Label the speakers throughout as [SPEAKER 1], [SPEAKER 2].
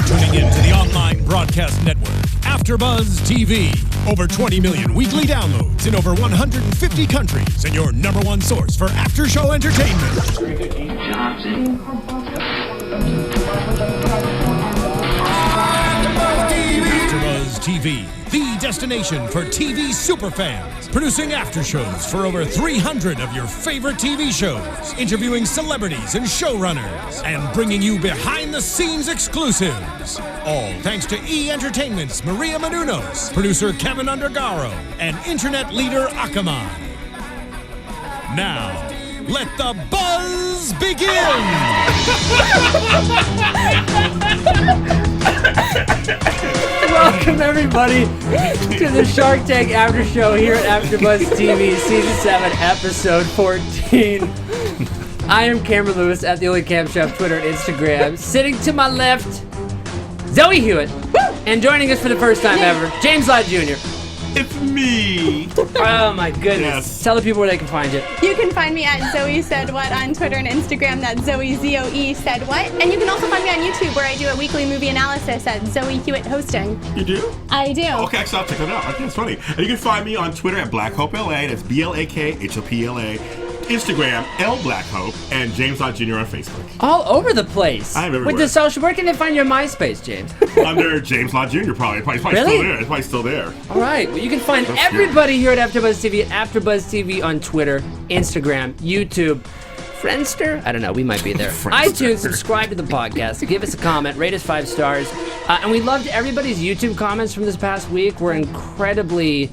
[SPEAKER 1] tuning in to the online broadcast network, AFTERBUZZ TV. Over 20 million weekly downloads in over 150 countries, and your #1 source for after-show entertainment. AFTERBUZZ TV, the destination for TV superfans, producing after-shows for over 300 of your favorite TV shows, interviewing celebrities and showrunners, and bringing you behind-the-scenes exclusives. All thanks to E! Entertainment's Maria Menounos, producer Kevin Undergaro, and internet leader Akamai. Now, let the buzz begin!
[SPEAKER 2] Welcome everybody to the Shark Tank After Show here at AFTERBUZZ TV, Season 7, Episode 14. I am Cameron Lewis at the Only Cam Chef, Twitter and Instagram. Sitting to my left, Zoe Hewitt. And joining us for the first time ever, James Lott Jr.
[SPEAKER 3] It's me!
[SPEAKER 2] Oh my goodness.
[SPEAKER 3] Yes.
[SPEAKER 2] Tell the people where they can find you.
[SPEAKER 4] You can find me at Zoe Said What on Twitter and Instagram. That's Zoe, Z-O-E Said What. And you can also find me on YouTube where I do a weekly movie analysis at Zoe Hewitt Hosting.
[SPEAKER 3] You do?
[SPEAKER 4] I do.
[SPEAKER 3] Okay, so I'll check that out. I think it's funny. And you can find me on Twitter at BlackHopeLA. That's BLAKHOPLA. Instagram, LBlackHope, and James Lott Jr. on Facebook.
[SPEAKER 2] All over the place.
[SPEAKER 3] I am everywhere.
[SPEAKER 2] With the social, where can they find your MySpace, James?
[SPEAKER 3] Under James Lott Jr. probably. It's probably
[SPEAKER 2] Really?
[SPEAKER 3] still there. It's probably still there.
[SPEAKER 2] All right. Well, you can find
[SPEAKER 3] That's
[SPEAKER 2] everybody here at AfterBuzz TV at AfterBuzz TV on Twitter, Instagram, YouTube, Friendster. I don't know. We might be there.
[SPEAKER 3] Friendster.
[SPEAKER 2] iTunes. Subscribe to the podcast. Give us a comment. Rate us 5 stars. And we loved everybody's YouTube comments from this past week. We're incredibly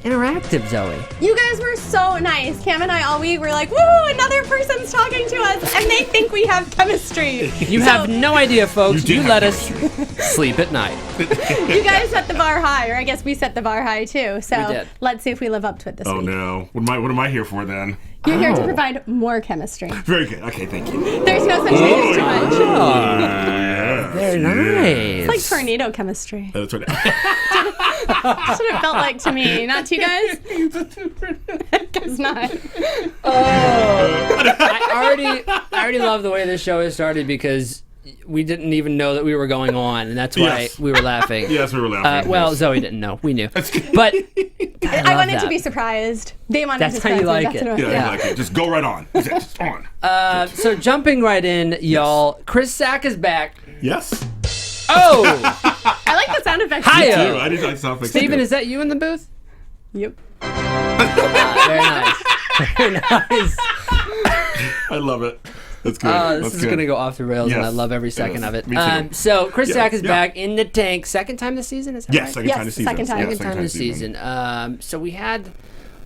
[SPEAKER 2] interactive, Zoe.
[SPEAKER 4] You guys were so nice. Cam and I all week were like, woo, another person's talking to us, and they think we have chemistry.
[SPEAKER 2] You have no idea, folks.
[SPEAKER 3] You
[SPEAKER 2] You
[SPEAKER 3] do
[SPEAKER 2] let
[SPEAKER 3] have
[SPEAKER 2] us sleep at night.
[SPEAKER 4] You guys set the bar high, or I guess we set the bar high too. So
[SPEAKER 2] We did.
[SPEAKER 4] let's see if we live up to it this
[SPEAKER 3] Oh
[SPEAKER 4] week.
[SPEAKER 3] no. What am I here for then?
[SPEAKER 4] You're here to
[SPEAKER 2] Oh.
[SPEAKER 4] provide more chemistry.
[SPEAKER 3] Very good. Okay, thank you.
[SPEAKER 4] There's no such thing as too much.
[SPEAKER 3] Yeah.
[SPEAKER 2] Very nice.
[SPEAKER 4] It's like tornado chemistry.
[SPEAKER 3] That's right.
[SPEAKER 4] That's what it felt like to me. Not to you guys? Guess not.
[SPEAKER 2] I already love the way this show has started because we didn't even know that we were going on, and that's why
[SPEAKER 3] Yes.
[SPEAKER 2] we were laughing.
[SPEAKER 3] Yes, we were laughing.
[SPEAKER 2] Well,
[SPEAKER 3] Yes.
[SPEAKER 2] Zoe didn't know. We knew.
[SPEAKER 3] That's good.
[SPEAKER 2] But
[SPEAKER 4] I wanted
[SPEAKER 2] that.
[SPEAKER 4] to be surprised. They wanted
[SPEAKER 2] That's
[SPEAKER 4] to
[SPEAKER 2] how you
[SPEAKER 4] surprise me.
[SPEAKER 2] like
[SPEAKER 4] That's
[SPEAKER 2] it.
[SPEAKER 4] what I
[SPEAKER 3] Yeah,
[SPEAKER 4] wanted.
[SPEAKER 3] I like it. Just go right on. Just on.
[SPEAKER 2] So jumping right in, y'all. Chris Sack is back.
[SPEAKER 3] Yes.
[SPEAKER 2] Oh,
[SPEAKER 4] I like the sound effects.
[SPEAKER 2] Hi.
[SPEAKER 3] Too.
[SPEAKER 2] Hi-yo.
[SPEAKER 3] I did like sound effects
[SPEAKER 2] Steven,
[SPEAKER 3] too.
[SPEAKER 2] is that you in the booth?
[SPEAKER 4] Yep.
[SPEAKER 2] Very nice. Very nice.
[SPEAKER 3] I love it. That's good.
[SPEAKER 2] This
[SPEAKER 3] That's
[SPEAKER 2] is
[SPEAKER 3] good.
[SPEAKER 2] going to go off the rails, and I
[SPEAKER 3] Yes.
[SPEAKER 2] love every second
[SPEAKER 3] Yes.
[SPEAKER 2] of it.
[SPEAKER 3] Me too.
[SPEAKER 2] So Chris
[SPEAKER 3] Yeah.
[SPEAKER 2] Sack is
[SPEAKER 3] Yeah.
[SPEAKER 2] back in the tank. Second time this season, is that
[SPEAKER 3] Yes,
[SPEAKER 2] right?
[SPEAKER 3] second
[SPEAKER 4] Yes,
[SPEAKER 3] time this season.
[SPEAKER 4] second time.
[SPEAKER 3] Yeah,
[SPEAKER 2] Second time this season. So we had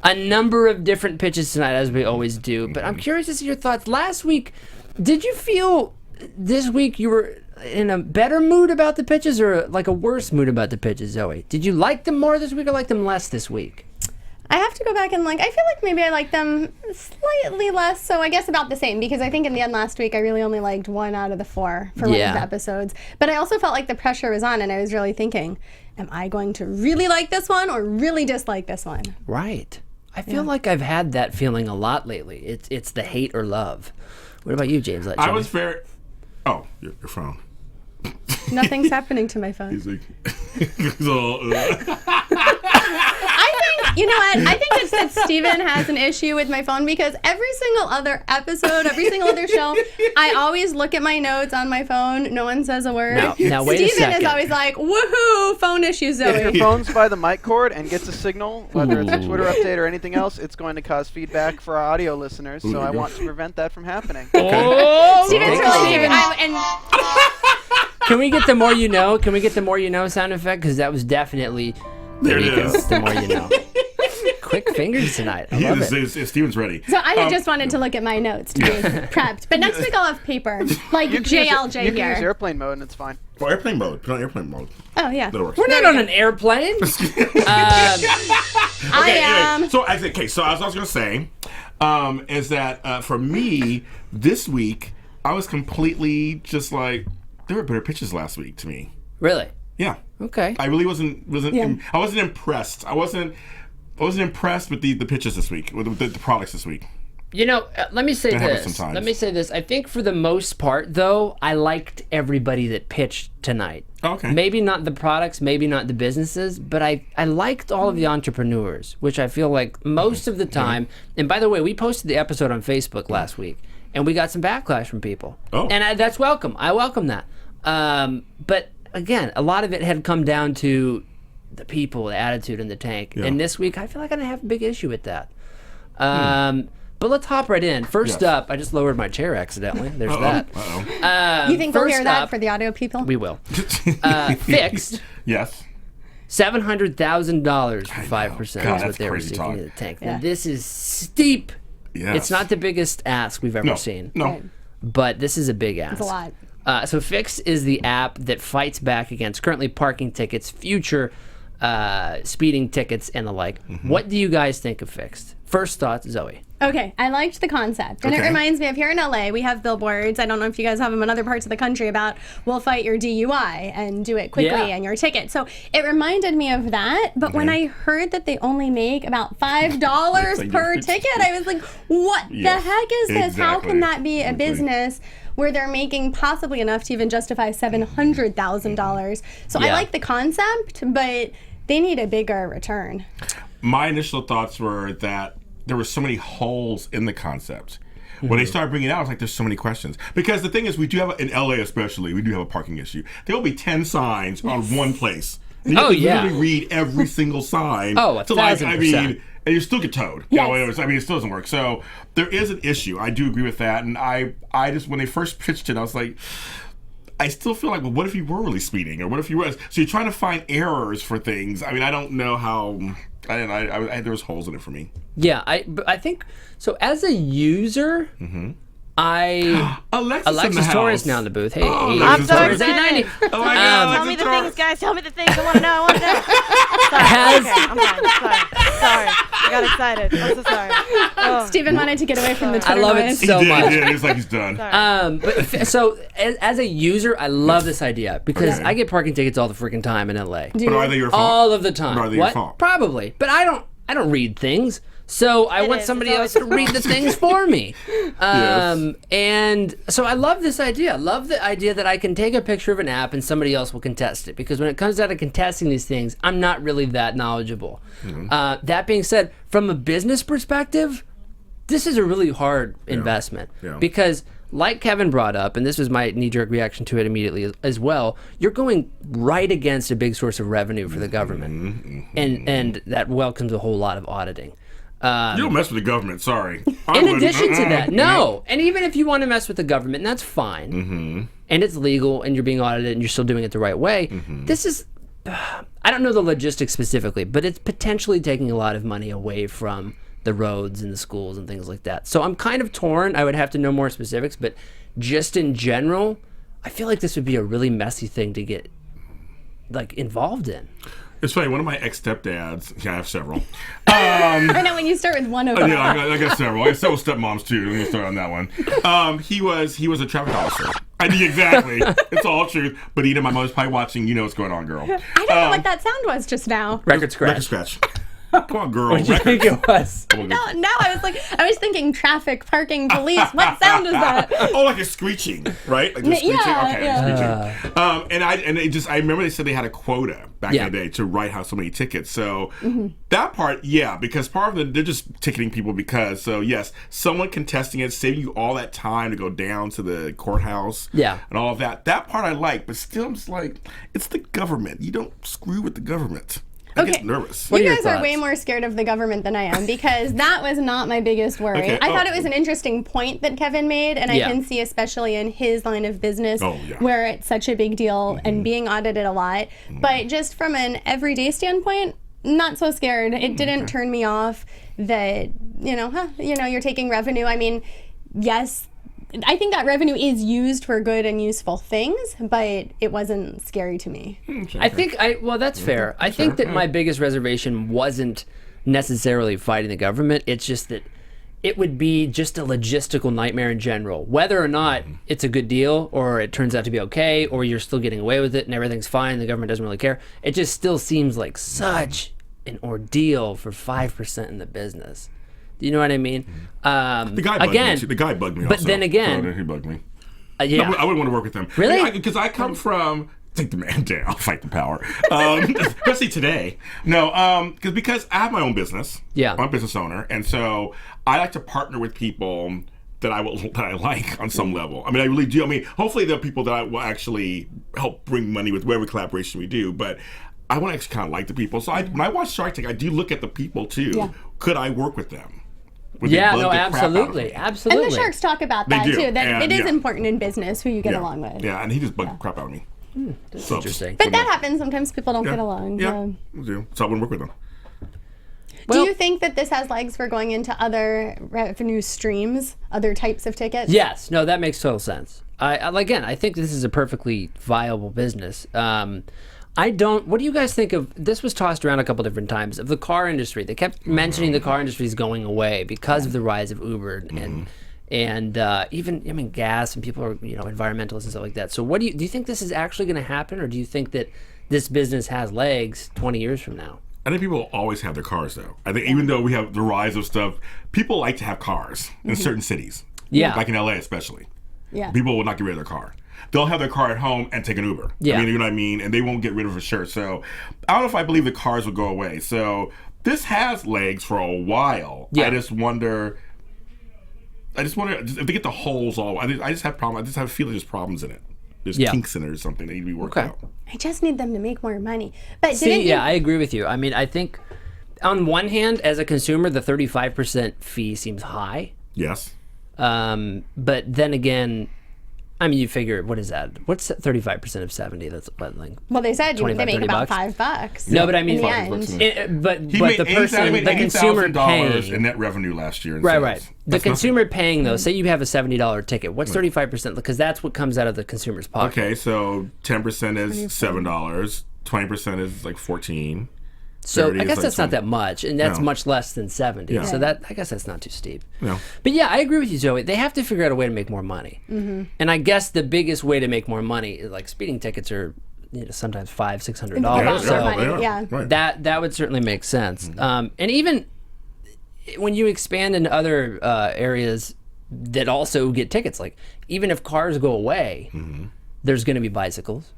[SPEAKER 2] a number of different pitches tonight, as we always do. But I'm curious to see your thoughts. Last week, did you feel this week you were in a better mood about the pitches or like a worse mood about the pitches, Zoe? Did you like them more this week or like them less this week?
[SPEAKER 4] I have to go back and I feel like maybe I like them slightly less, so I guess about the same, because I think in the end last week I really only liked 1 out of the 4 for one of the episodes. But I also felt like the pressure was on, and I was really thinking, am I going to really like this one or really dislike this one?
[SPEAKER 2] Right. I feel like I've had that feeling a lot lately. It's the hate or love. What about you, James?
[SPEAKER 3] I was very. Oh, your phone.
[SPEAKER 4] Nothing's happening to my phone.
[SPEAKER 3] He's like. He's all.
[SPEAKER 4] I think, you know what? I think it's that Steven has an issue with my phone, because every single other episode, every single other show, I always look at my notes on my phone. No one says a word.
[SPEAKER 2] Now wait a
[SPEAKER 4] Steven
[SPEAKER 2] second.
[SPEAKER 4] is always like, woohoo, phone issues, Zoe.
[SPEAKER 5] If your phone's by the mic cord and gets a signal, whether it's a Twitter update or anything else, it's going to cause feedback for our audio listeners. So I want to prevent that from happening.
[SPEAKER 2] Oh,
[SPEAKER 4] Steven's really, and
[SPEAKER 2] Can we get the more you know? Can we get the more you know sound effect? Because that was definitely
[SPEAKER 3] There it
[SPEAKER 2] Rico,
[SPEAKER 3] is.
[SPEAKER 2] the more you know. Quick fingers tonight. I love it.
[SPEAKER 3] Steven's ready.
[SPEAKER 4] so I just wanted to look at my notes to be prepped. But next week I'll have paper, like
[SPEAKER 5] You can
[SPEAKER 4] JLJ
[SPEAKER 5] use
[SPEAKER 4] here.
[SPEAKER 5] airplane mode and it's fine.
[SPEAKER 3] Oh, airplane mode. Put on airplane mode.
[SPEAKER 4] Oh, yeah.
[SPEAKER 3] That works.
[SPEAKER 2] We're not on an airplane.
[SPEAKER 4] I am.
[SPEAKER 3] So I think. Okay. So as I was gonna say, is that for me this week I was completely just like there were better pitches last week to me.
[SPEAKER 2] Really?
[SPEAKER 3] Yeah.
[SPEAKER 2] Okay.
[SPEAKER 3] I really wasn't I wasn't impressed. I wasn't impressed with the pitches this week, with the products this week.
[SPEAKER 2] Let me say
[SPEAKER 3] That happens
[SPEAKER 2] this.
[SPEAKER 3] sometimes.
[SPEAKER 2] Let me say this. I think for the most part, though, I liked everybody that pitched tonight.
[SPEAKER 3] Okay.
[SPEAKER 2] Maybe not the products, maybe not the businesses, but I liked all of the entrepreneurs, which I feel like most of the time. And by the way, we posted the episode on Facebook last week, and we got some backlash from people.
[SPEAKER 3] Oh.
[SPEAKER 2] And that's welcome. I welcome that. But again, a lot of it had come down to the people, the attitude in the tank.
[SPEAKER 3] Yeah.
[SPEAKER 2] And this week, I feel like I have a big issue with that. But let's hop right in. First up, I just lowered my chair accidentally. There's that.
[SPEAKER 4] You think we'll hear
[SPEAKER 2] first
[SPEAKER 4] that
[SPEAKER 2] up-
[SPEAKER 4] for the audio people?
[SPEAKER 2] We will. Fixed
[SPEAKER 3] Yes.
[SPEAKER 2] $700,000 for 5%
[SPEAKER 3] God,
[SPEAKER 2] is
[SPEAKER 3] that's
[SPEAKER 2] what they were
[SPEAKER 3] crazy
[SPEAKER 2] seeking
[SPEAKER 3] talk.
[SPEAKER 2] in the tank.
[SPEAKER 4] Yeah.
[SPEAKER 2] Now, this is steep.
[SPEAKER 3] Yes.
[SPEAKER 2] It's not the biggest ask we've ever
[SPEAKER 3] No.
[SPEAKER 2] seen.
[SPEAKER 3] No.
[SPEAKER 4] Right.
[SPEAKER 2] But this is a big ask.
[SPEAKER 4] It's a lot.
[SPEAKER 2] So Fixed is the app that fights back against currently parking tickets, future speeding tickets, and the like. What do you guys think of Fixed? First thoughts, Zoe.
[SPEAKER 4] Okay, I liked the concept. And it
[SPEAKER 3] Okay.
[SPEAKER 4] reminds me of here in LA, we have billboards. I don't know if you guys have them in other parts of the country about we'll fight your DUI and do it quickly
[SPEAKER 2] Yeah.
[SPEAKER 4] and your ticket. So it reminded me of that. But when I heard that they only make about $5
[SPEAKER 3] Like
[SPEAKER 4] per
[SPEAKER 3] your-
[SPEAKER 4] ticket, I was like, what
[SPEAKER 3] Yes,
[SPEAKER 4] the heck is this? How
[SPEAKER 3] exactly.
[SPEAKER 4] can that be a
[SPEAKER 3] Exactly.
[SPEAKER 4] business where they're making possibly enough to even justify $700,000? So I
[SPEAKER 2] Yeah.
[SPEAKER 4] like the concept, but they need a bigger return.
[SPEAKER 3] My initial thoughts were that there were so many holes in the concept. When they started bringing it out, I was like, there's so many questions. Because the thing is, we do have, in LA especially, we do have a parking issue. There will be 10 signs on one place. And you
[SPEAKER 2] Oh,
[SPEAKER 3] have to
[SPEAKER 2] yeah.
[SPEAKER 3] literally read every single sign.
[SPEAKER 2] Oh, 1,000%.
[SPEAKER 3] And you still get towed.
[SPEAKER 4] Yes.
[SPEAKER 3] It still doesn't work. So there is an issue. I do agree with that. And I just, when they first pitched it, I was like, I still feel like, well, what if you were really speeding? Or what if you were? So you're trying to find errors for things. I mean, I don't know how. There was holes in it for me.
[SPEAKER 2] Yeah, I think so. As a user, Alexis Torres
[SPEAKER 3] house.
[SPEAKER 2] now in the booth. Hey,
[SPEAKER 3] Oh,
[SPEAKER 2] hey,
[SPEAKER 3] Alexis
[SPEAKER 6] I'm so
[SPEAKER 3] Torres.
[SPEAKER 6] excited.
[SPEAKER 3] Oh my God,
[SPEAKER 6] Tell me
[SPEAKER 3] Alexis
[SPEAKER 6] the
[SPEAKER 3] Torres.
[SPEAKER 6] things, guys. Tell me the things. I want to know. I want to know. Sorry.
[SPEAKER 2] Has-
[SPEAKER 6] Okay, I'm fine. Sorry. I got excited. I'm so sorry. Oh.
[SPEAKER 4] Stephen wanted to get away from the
[SPEAKER 2] I
[SPEAKER 4] Twitter
[SPEAKER 2] love it
[SPEAKER 4] noise.
[SPEAKER 2] so
[SPEAKER 3] He did,
[SPEAKER 2] much.
[SPEAKER 3] yeah, it's like he's done.
[SPEAKER 2] So as a user, I love this idea because I get parking tickets all the freaking time in LA.
[SPEAKER 3] But are they your fault?
[SPEAKER 2] All of the time.
[SPEAKER 3] But are they your fault?
[SPEAKER 2] Probably, but I don't read things. So I want
[SPEAKER 6] is.
[SPEAKER 2] somebody
[SPEAKER 6] It's
[SPEAKER 2] else to read the things for me.
[SPEAKER 3] Yes.
[SPEAKER 2] And so I love this idea. I love the idea that I can take a picture of an app and somebody else will contest it. Because when it comes down to contesting these things, I'm not really that knowledgeable. That being said, from a business perspective, this is a really hard investment.
[SPEAKER 3] Yeah.
[SPEAKER 2] Because like Kevin brought up, and this was my knee-jerk reaction to it immediately as well, you're going right against a big source of revenue for the government. And that welcomes a whole lot of auditing.
[SPEAKER 3] You don't mess with the government, sorry.
[SPEAKER 2] In addition to that, no. And even if you want to mess with the government, that's fine. And it's legal and you're being audited and you're still doing it the right way. This is, I don't know the logistics specifically, but it's potentially taking a lot of money away from the roads and the schools and things like that. So I'm kind of torn. I would have to know more specifics, but just in general, I feel like this would be a really messy thing to get like involved in.
[SPEAKER 3] It's funny, one of my ex-stepdads, yeah, I have several.
[SPEAKER 4] I know when you start with one of them.
[SPEAKER 3] Yeah, I got several. I got several stepmoms too. Let me start on that one. He was a traffic officer. I mean, exactly. It's all true. But Eda, my mother's probably watching. You know what's going on, girl.
[SPEAKER 4] I don't know what that sound was just now.
[SPEAKER 2] Record scratch.
[SPEAKER 3] Record scratch. Come on, girl.
[SPEAKER 2] What do you think it was?
[SPEAKER 4] No, I was thinking traffic, parking, police. What sound is that?
[SPEAKER 3] Oh, like a screeching, right? Like the screeching.
[SPEAKER 4] Yeah,
[SPEAKER 3] Okay,
[SPEAKER 4] yeah.
[SPEAKER 3] screeching. I remember they said they had a quota back in the day to write out so many tickets. So that part, yeah, because part of they're just ticketing people because. So yes, someone contesting it, saving you all that time to go down to the courthouse,
[SPEAKER 2] Yeah.
[SPEAKER 3] and all of that. That part I like, but still, I'm just like, it's the government. You don't screw with the government. I get nervous.
[SPEAKER 2] What are
[SPEAKER 4] You
[SPEAKER 2] your
[SPEAKER 4] guys are
[SPEAKER 2] thoughts?
[SPEAKER 4] way more scared of the government than I am because that was not my biggest worry.
[SPEAKER 3] Okay,
[SPEAKER 4] I thought it was an interesting point that Kevin made, and I
[SPEAKER 2] Yeah.
[SPEAKER 4] can see, especially in his line of business,
[SPEAKER 3] Oh, yeah.
[SPEAKER 4] where it's such a big deal and being audited a lot. But just from an everyday standpoint, not so scared. It didn't turn me off that, you're taking revenue. I mean, yes, I think that revenue is used for good and useful things, but it wasn't scary to me.
[SPEAKER 2] I think that's fair. I think that my biggest reservation wasn't necessarily fighting the government. It's just that it would be just a logistical nightmare in general. Whether or not it's a good deal or it turns out to be okay or you're still getting away with it and everything's fine, the government doesn't really care. It just still seems like such an ordeal for 5% in the business. Do you know what I mean?
[SPEAKER 3] The guy bugged
[SPEAKER 2] again,
[SPEAKER 3] me. The guy bugged me.
[SPEAKER 2] But
[SPEAKER 3] also.
[SPEAKER 2] then again,
[SPEAKER 3] he bugged me.
[SPEAKER 2] yeah.
[SPEAKER 3] I wouldn't want to work with him.
[SPEAKER 2] Really?
[SPEAKER 3] Because I come from. Take the man down. I'll fight the power. Especially today. No, because I have my own business.
[SPEAKER 2] Yeah.
[SPEAKER 3] I'm a business owner, and so I like to partner with people that I like on some level. I mean, I really do. I mean, hopefully there are people that I will actually help bring money with whatever collaboration we do, but I want to actually kind of like the people. So when I watch Shark Tank, I do look at the people too. Yeah. Could I work with them?
[SPEAKER 2] Absolutely.
[SPEAKER 4] And the Sharks talk about that too. That it is important in business who you get along with.
[SPEAKER 3] Yeah, and he just bugged the crap out of me.
[SPEAKER 2] That's interesting.
[SPEAKER 4] But that happens. Sometimes people don't get along.
[SPEAKER 3] Yeah, we do. So I wouldn't work with them.
[SPEAKER 4] Do you think that this has legs for going into other revenue streams, other types of tickets?
[SPEAKER 2] Yes. No, that makes total sense. I think this is a perfectly viable business. What do you guys think of, this was tossed around a couple different times, of the car industry. They kept mentioning the car industry is going away because of the rise of Uber and even gas, and people are environmentalists and stuff like that. So do you think this is actually going to happen, or do you think that this business has legs 20 years from now?
[SPEAKER 3] I think people always have their cars, though. I think even though we have the rise of stuff, people like to have cars in certain cities.
[SPEAKER 2] Yeah.
[SPEAKER 3] Like in LA especially.
[SPEAKER 4] Yeah.
[SPEAKER 3] People will not get rid of their car. They'll have their car at home and take an Uber.
[SPEAKER 2] Yeah.
[SPEAKER 3] I mean, you know what I mean? And they won't get rid of it for sure. So I don't know if I believe the cars will go away. So this has legs for a while.
[SPEAKER 2] Yeah.
[SPEAKER 3] I just wonder if they get the holes all. I just have problems. I just have a feeling there's problems in it. There's kinks in it or something that need to be worked out.
[SPEAKER 4] I just need them to make more money. But
[SPEAKER 2] I agree with you. I mean, I think on one hand, as a consumer, the 35% fee seems high.
[SPEAKER 3] Yes.
[SPEAKER 2] But then again, I mean, you figure, what is that? What's 35% of 70? That's what, like,
[SPEAKER 4] well, they said they make about
[SPEAKER 2] $25?
[SPEAKER 4] $5.
[SPEAKER 2] No, but I mean,
[SPEAKER 3] but
[SPEAKER 2] the person, the consumer paying
[SPEAKER 3] in net revenue last year.
[SPEAKER 2] Right. The consumer paying, though, say you have a $70 ticket. What's 35%? Because that's what comes out of the consumer's pocket.
[SPEAKER 3] Okay, so 10% is $7. 20% is like $14.
[SPEAKER 2] So I guess that's not that much, and that's much less than 70. Yeah. So I guess that's not too steep.
[SPEAKER 3] No.
[SPEAKER 2] But yeah, I agree with you, Zoe. They have to figure out a way to make more money. And I guess the biggest way to make more money is, like, speeding tickets are sometimes $500-$600.
[SPEAKER 3] Right.
[SPEAKER 2] That would certainly make sense. And even when you expand into other areas that also get tickets, like even if cars go away, there's going to be bicycles.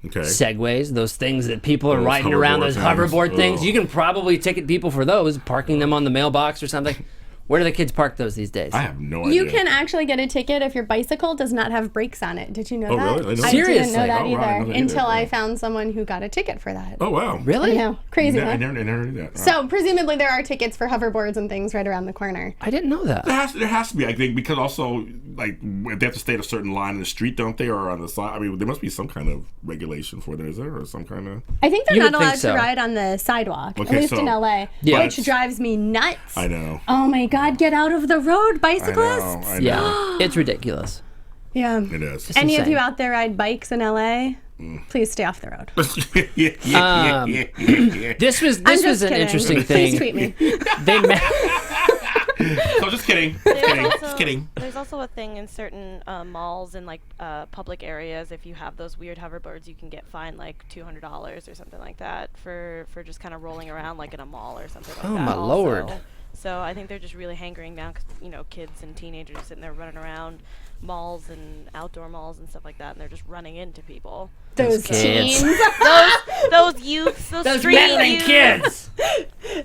[SPEAKER 3] Okay.
[SPEAKER 2] Segways, those things that people are riding around, those hoverboard things. You can probably ticket people for those, parking them on the mailbox or something. Where do the kids park those these days?
[SPEAKER 3] I have no idea.
[SPEAKER 4] You can actually get a ticket if your bicycle does not have brakes on it. Did you know that?
[SPEAKER 3] Really?
[SPEAKER 4] I didn't know that either until
[SPEAKER 3] I
[SPEAKER 4] found someone who got a ticket for that.
[SPEAKER 3] Oh, wow.
[SPEAKER 2] Really?
[SPEAKER 4] I know. Crazy, huh?
[SPEAKER 3] I never knew that.
[SPEAKER 4] So presumably there are tickets for hoverboards and things right around the corner.
[SPEAKER 2] I didn't know that.
[SPEAKER 3] There has to be, I think, because also, like, they have to stay at a certain line in the street, don't they, or on the side? I mean, there must be some kind of regulation for that, is there, or some kind of?
[SPEAKER 4] I think they're not allowed to ride on the sidewalk, at least in LA, which drives me nuts.
[SPEAKER 3] I know.
[SPEAKER 4] Oh my God, get out of the road, bicyclists!
[SPEAKER 3] I know.
[SPEAKER 2] Yeah, it's ridiculous.
[SPEAKER 4] Yeah,
[SPEAKER 3] it is.
[SPEAKER 4] Any of you out there ride bikes in LA? Please stay off the road.
[SPEAKER 2] This was an interesting thing.
[SPEAKER 4] Please tweet me.
[SPEAKER 3] So just kidding. Just kidding.
[SPEAKER 6] There's also a thing in certain malls and like public areas. If you have those weird hoverboards, you can get fined like $200 or something like that for just kind of rolling around like in a mall or something like that.
[SPEAKER 2] Oh my Lord.
[SPEAKER 6] So I think they're just really hankering down because kids and teenagers are sitting there running around malls and outdoor malls and stuff like that, and they're just running into people.
[SPEAKER 4] Those teens.
[SPEAKER 6] those youths, those street
[SPEAKER 2] meddling
[SPEAKER 6] youths.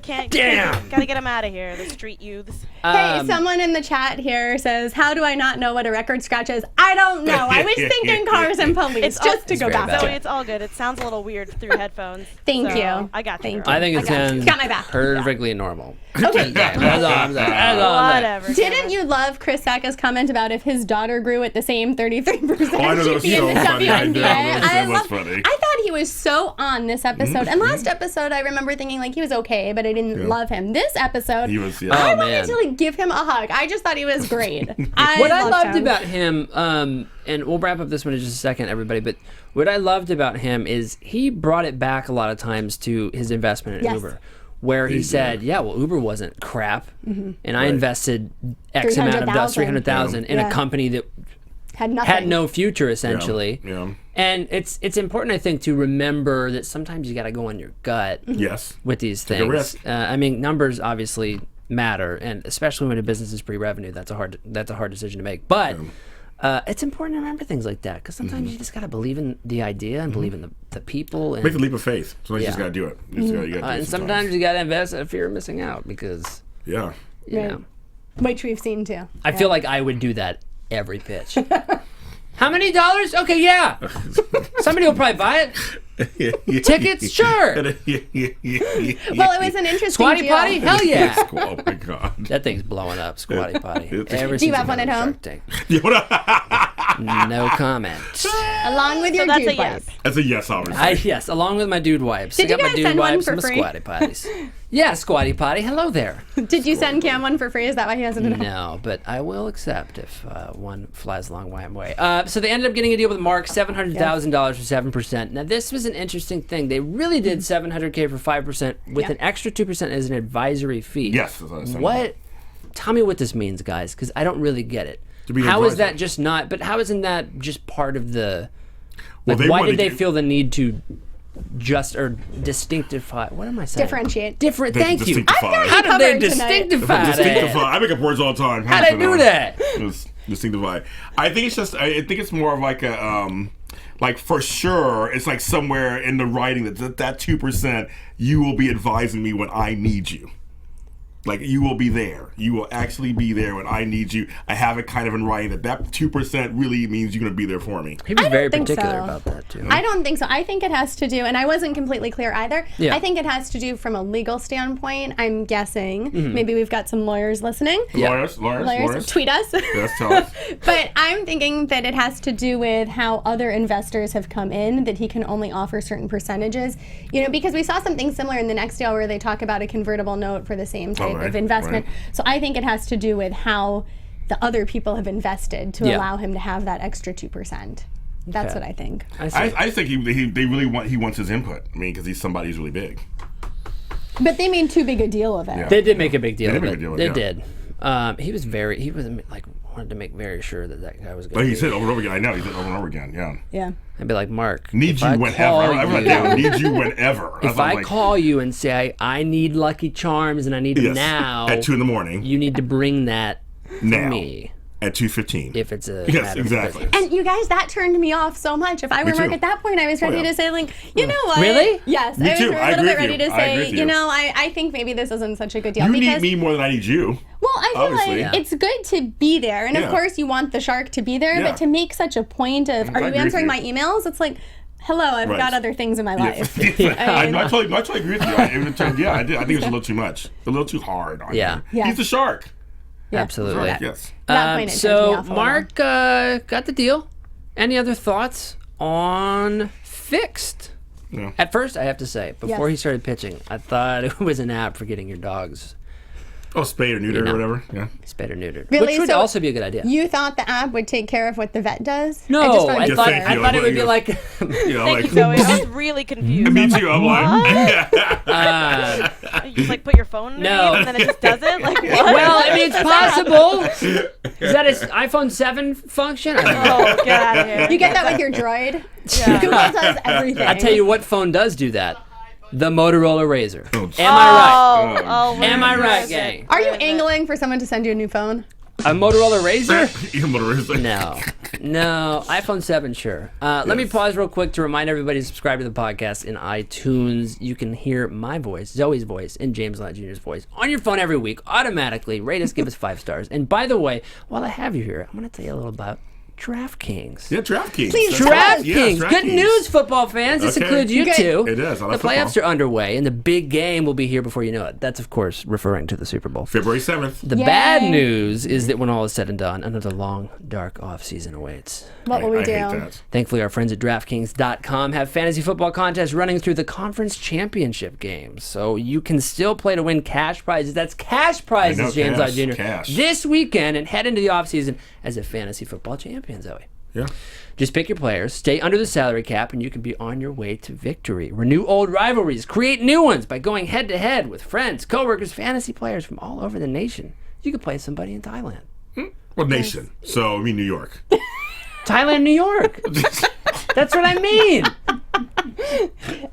[SPEAKER 2] Kids.
[SPEAKER 6] Gotta get them out of here, the street youths.
[SPEAKER 4] Hey, someone in the chat here says, how do I not know what a record scratch is? I don't know. I was thinking cars and police, just to go back
[SPEAKER 6] So
[SPEAKER 4] to it.
[SPEAKER 6] it's all good. It sounds a little weird through headphones.
[SPEAKER 4] Thank
[SPEAKER 6] so
[SPEAKER 4] you.
[SPEAKER 6] I got you.
[SPEAKER 2] I think it sounds
[SPEAKER 4] got my back.
[SPEAKER 2] perfectly normal.
[SPEAKER 4] Okay.
[SPEAKER 6] Whatever.
[SPEAKER 4] Didn't you love Chris Sacca's comment about if his daughter grew at the same 33%,
[SPEAKER 3] I know, that was
[SPEAKER 4] she'd be in the
[SPEAKER 3] so funny.
[SPEAKER 4] WNBA?
[SPEAKER 3] That was funny.
[SPEAKER 4] I thought he was so on this episode. And last episode, I remember thinking like he was okay, but I didn't love him. This episode,
[SPEAKER 3] he was,
[SPEAKER 4] I wanted to like give him a hug. I just thought he was great.
[SPEAKER 2] What I loved about him, and we'll wrap up this one in just a second, everybody, but what I loved about him is he brought it back a lot of times to his investment in Uber, where he said, well, Uber wasn't crap, and I invested X amount of dollars, $300,000 in a company that had no future, essentially. And it's important, I think, to remember that sometimes you got to go on your gut.
[SPEAKER 3] Yes.
[SPEAKER 2] With these
[SPEAKER 3] Take a
[SPEAKER 2] things.
[SPEAKER 3] risk.
[SPEAKER 2] I mean, numbers obviously matter, and especially when a business is pre-revenue, that's a hard decision to make. But it's important to remember things like that, because sometimes you just got to believe in the idea and believe in the people. And
[SPEAKER 3] make the leap of faith. Sometimes you just got to do it. You just gotta do it
[SPEAKER 2] and sometimes you got to invest in fear of missing out, because you know.
[SPEAKER 4] Which we've seen too.
[SPEAKER 2] I feel like I would do that every pitch. How many dollars? Okay, yeah. Somebody will probably buy it. Tickets? Sure.
[SPEAKER 4] Well, it was an interesting
[SPEAKER 2] Squatty
[SPEAKER 4] deal.
[SPEAKER 2] Potty? Hell yeah.
[SPEAKER 3] Oh my God.
[SPEAKER 2] That thing's blowing up, Squatty Potty.
[SPEAKER 4] Do you have one at home?
[SPEAKER 2] No comment.
[SPEAKER 4] Along with your
[SPEAKER 6] that's
[SPEAKER 4] dude
[SPEAKER 6] a yes.
[SPEAKER 4] wipes.
[SPEAKER 3] That's a yes, obviously.
[SPEAKER 2] Yes, along with my dude wipes.
[SPEAKER 4] Did
[SPEAKER 2] I got
[SPEAKER 4] you
[SPEAKER 2] my
[SPEAKER 4] guys
[SPEAKER 2] dude
[SPEAKER 4] send one
[SPEAKER 2] wipes
[SPEAKER 4] for
[SPEAKER 2] and my
[SPEAKER 4] free?
[SPEAKER 2] Squatty Potties. Yeah, Squatty Potty. Hello there.
[SPEAKER 4] Did you send Cam one for free? Is that why he hasn't been
[SPEAKER 2] No, but I will accept if one flies along my way. So they ended up getting a deal with Mark, $700,000 for 7%. Now this was an interesting thing. They really did $700K for 5% with an extra 2% as an advisory fee.
[SPEAKER 3] Yes.
[SPEAKER 2] What? Tell me what this means, guys, because I don't really get it.
[SPEAKER 3] To be an
[SPEAKER 2] How is
[SPEAKER 3] advisor.
[SPEAKER 2] that just not? But how isn't that just part of the?
[SPEAKER 3] Well,
[SPEAKER 2] Like, why
[SPEAKER 3] wanted
[SPEAKER 2] did they
[SPEAKER 3] you-
[SPEAKER 2] feel the need to just or distinctify? What am I saying?
[SPEAKER 4] Differentiate.
[SPEAKER 2] Different. Thank you.
[SPEAKER 3] Distinctify.
[SPEAKER 2] How did they
[SPEAKER 4] covered tonight.
[SPEAKER 2] distinctify?
[SPEAKER 3] Distinctify. I make up words all the time.
[SPEAKER 2] How'd I do that?
[SPEAKER 3] Distinctify. I think it's just. I think it's more of like a. Like for sure, it's like somewhere in the writing that 2%, you will be advising me when I need you. Like you will be there. You will actually be there when I need you. I have it kind of in writing that 2% really means you're going to be there for me.
[SPEAKER 2] He was
[SPEAKER 4] I
[SPEAKER 2] very
[SPEAKER 4] don't think
[SPEAKER 2] particular
[SPEAKER 4] so.
[SPEAKER 2] about that too.
[SPEAKER 4] I don't think so. I think it has to do, and I wasn't completely clear either.
[SPEAKER 2] Yeah.
[SPEAKER 4] I think it has to do from a legal standpoint. I'm guessing. Maybe we've got some lawyers listening.
[SPEAKER 2] Yeah.
[SPEAKER 3] Lawyers.
[SPEAKER 4] Tweet us.
[SPEAKER 3] Yes, tell us.
[SPEAKER 4] But I'm thinking that it has to do with how other investors have come in, that he can only offer certain percentages. You know, because we saw something similar in the next deal where they talk about a convertible note for the same type
[SPEAKER 3] right,
[SPEAKER 4] of investment.
[SPEAKER 3] right.
[SPEAKER 4] So I think it has to do with how the other people have invested to
[SPEAKER 2] Yeah.
[SPEAKER 4] allow him to have that extra 2%. That's
[SPEAKER 2] Okay.
[SPEAKER 4] what I think.
[SPEAKER 2] I see.
[SPEAKER 3] I just think they really wants his input. I mean, because he's somebody who's really big.
[SPEAKER 4] But they made too big a deal of it.
[SPEAKER 3] Yeah.
[SPEAKER 2] They did make a big deal
[SPEAKER 3] They
[SPEAKER 2] of
[SPEAKER 3] did
[SPEAKER 2] it.
[SPEAKER 3] make a deal of
[SPEAKER 2] They
[SPEAKER 3] it, yeah.
[SPEAKER 2] did. He was like wanted to make very sure that guy was
[SPEAKER 3] But
[SPEAKER 2] going
[SPEAKER 3] he
[SPEAKER 2] to
[SPEAKER 3] said over and over again. I know he said over and over again. Yeah.
[SPEAKER 4] Yeah.
[SPEAKER 2] I'd be like, Mark,
[SPEAKER 3] Need
[SPEAKER 2] if
[SPEAKER 3] you
[SPEAKER 2] I
[SPEAKER 3] whenever.
[SPEAKER 2] call
[SPEAKER 3] I wrote
[SPEAKER 2] you-
[SPEAKER 3] down. Need you whenever.
[SPEAKER 2] If I call you and say I need Lucky Charms and I need them now,
[SPEAKER 3] at 2 in the morning.
[SPEAKER 2] you need to bring that to
[SPEAKER 3] Now.
[SPEAKER 2] me
[SPEAKER 3] At 2:15.
[SPEAKER 2] if it's a
[SPEAKER 3] Yes,
[SPEAKER 2] matter of
[SPEAKER 3] exactly.
[SPEAKER 2] business.
[SPEAKER 4] And you guys, that turned me off so much. If I were
[SPEAKER 3] Me
[SPEAKER 4] Mark
[SPEAKER 3] too.
[SPEAKER 4] at that point, I was ready
[SPEAKER 3] yeah.
[SPEAKER 4] to say, like, you know what?
[SPEAKER 2] Really?
[SPEAKER 4] Yes.
[SPEAKER 3] Me
[SPEAKER 4] I was
[SPEAKER 3] too.
[SPEAKER 4] a
[SPEAKER 3] I
[SPEAKER 4] little
[SPEAKER 3] agree
[SPEAKER 4] bit
[SPEAKER 3] with
[SPEAKER 4] ready
[SPEAKER 3] you.
[SPEAKER 4] to
[SPEAKER 3] I agree
[SPEAKER 4] say,
[SPEAKER 3] with you.
[SPEAKER 4] I think maybe this isn't such a good deal.
[SPEAKER 3] You
[SPEAKER 4] because,
[SPEAKER 3] need me more than I need you.
[SPEAKER 4] well, I feel
[SPEAKER 3] Obviously.
[SPEAKER 4] like it's good to be there. And
[SPEAKER 3] Yeah.
[SPEAKER 4] of course, you want the shark to be there.
[SPEAKER 3] Yeah.
[SPEAKER 4] But to make such a point of, are
[SPEAKER 3] I
[SPEAKER 4] you
[SPEAKER 3] agree
[SPEAKER 4] answering
[SPEAKER 3] with
[SPEAKER 4] my
[SPEAKER 3] you.
[SPEAKER 4] emails? It's like, hello, I've
[SPEAKER 3] Right.
[SPEAKER 4] got other things in my life.
[SPEAKER 3] I totally agree with you. I did. I think it's a little too much. A little too hard on
[SPEAKER 2] Yeah.
[SPEAKER 3] him.
[SPEAKER 4] Yeah.
[SPEAKER 3] He's the shark.
[SPEAKER 2] Absolutely.
[SPEAKER 3] Right, yes.
[SPEAKER 4] That point, it turned me
[SPEAKER 2] So
[SPEAKER 4] off a little.
[SPEAKER 2] Mark got the deal. Any other thoughts on Fixed?
[SPEAKER 3] Yeah.
[SPEAKER 2] At first, I have to say, before
[SPEAKER 4] Yes.
[SPEAKER 2] he started pitching, I thought it was an app for getting your dogs
[SPEAKER 3] Oh, spayed or neutered
[SPEAKER 2] You know.
[SPEAKER 3] or whatever. Yeah.
[SPEAKER 2] spayed or neutered,
[SPEAKER 4] Really?
[SPEAKER 2] which would
[SPEAKER 4] So
[SPEAKER 2] also be a good idea.
[SPEAKER 4] You thought the app would take care of what the vet does?
[SPEAKER 2] No,
[SPEAKER 4] I just found
[SPEAKER 2] I
[SPEAKER 4] it
[SPEAKER 2] thought
[SPEAKER 3] thank
[SPEAKER 2] I
[SPEAKER 3] you.
[SPEAKER 2] thought it would be
[SPEAKER 3] You-
[SPEAKER 2] like.
[SPEAKER 3] You know,
[SPEAKER 6] Thank
[SPEAKER 3] like
[SPEAKER 6] you, Zoe. I was really confused.
[SPEAKER 3] me too. I'm like,
[SPEAKER 6] You just like put your phone in
[SPEAKER 2] No.
[SPEAKER 6] and then it just does it? Like what?
[SPEAKER 2] Well, I mean, it's possible. Is that an iPhone 7 function? I don't know.
[SPEAKER 6] Oh, get out of here.
[SPEAKER 4] You get that with your droid?
[SPEAKER 6] Yeah.
[SPEAKER 4] Google does everything.
[SPEAKER 2] I tell you what phone does do that. The Motorola Razr.
[SPEAKER 3] Oh,
[SPEAKER 2] Am I
[SPEAKER 6] Oh, oh,
[SPEAKER 2] right? Am I
[SPEAKER 6] where
[SPEAKER 2] right,
[SPEAKER 6] is
[SPEAKER 2] gang?
[SPEAKER 6] it?
[SPEAKER 4] Are you
[SPEAKER 6] Where is it?
[SPEAKER 4] angling for someone to send you a new phone?
[SPEAKER 2] A Motorola Razr?
[SPEAKER 3] Even motorist.
[SPEAKER 2] No, iPhone 7, sure. Let me pause real quick to remind everybody to subscribe to the podcast in iTunes. You can hear my voice, Zoe's voice, and James Lott Jr.'s voice on your phone every week automatically. Rate us, give us 5 stars. And by the way, while I have you here, I'm going to tell you a little about DraftKings.
[SPEAKER 3] Yeah, DraftKings.
[SPEAKER 4] Please,
[SPEAKER 3] That's-
[SPEAKER 2] DraftKings.
[SPEAKER 3] Yeah,
[SPEAKER 2] Good
[SPEAKER 3] DraftKings.
[SPEAKER 2] news, football fans. This
[SPEAKER 3] Okay.
[SPEAKER 2] includes you
[SPEAKER 4] Good.
[SPEAKER 2] too.
[SPEAKER 3] It is. I like
[SPEAKER 2] The playoffs
[SPEAKER 3] football.
[SPEAKER 2] are underway, and the big game will be here before you know it. That's, of course, referring to the Super Bowl.
[SPEAKER 3] February 7th.
[SPEAKER 2] The
[SPEAKER 4] Yay.
[SPEAKER 2] bad news is that when all is said and done, another long, dark offseason awaits.
[SPEAKER 4] What will we
[SPEAKER 3] I
[SPEAKER 4] do?
[SPEAKER 3] hate that.
[SPEAKER 2] Thankfully, our friends at DraftKings.com have fantasy football contests running through the conference championship games. So you can still play to win cash prizes. That's cash prizes,
[SPEAKER 3] I know,
[SPEAKER 2] James Lott
[SPEAKER 3] cash,
[SPEAKER 2] Jr.
[SPEAKER 3] cash.
[SPEAKER 2] This weekend and head into the offseason as a fantasy football champion, Zoe.
[SPEAKER 3] Yeah.
[SPEAKER 2] Just pick your players, stay under the salary cap, and you can be on your way to victory. Renew old rivalries, create new ones by going head-to-head with friends, coworkers, fantasy players from all over the nation. You could play somebody in Thailand.
[SPEAKER 3] Well, nation. So, I mean, New York.
[SPEAKER 2] Thailand, New York. That's what I mean.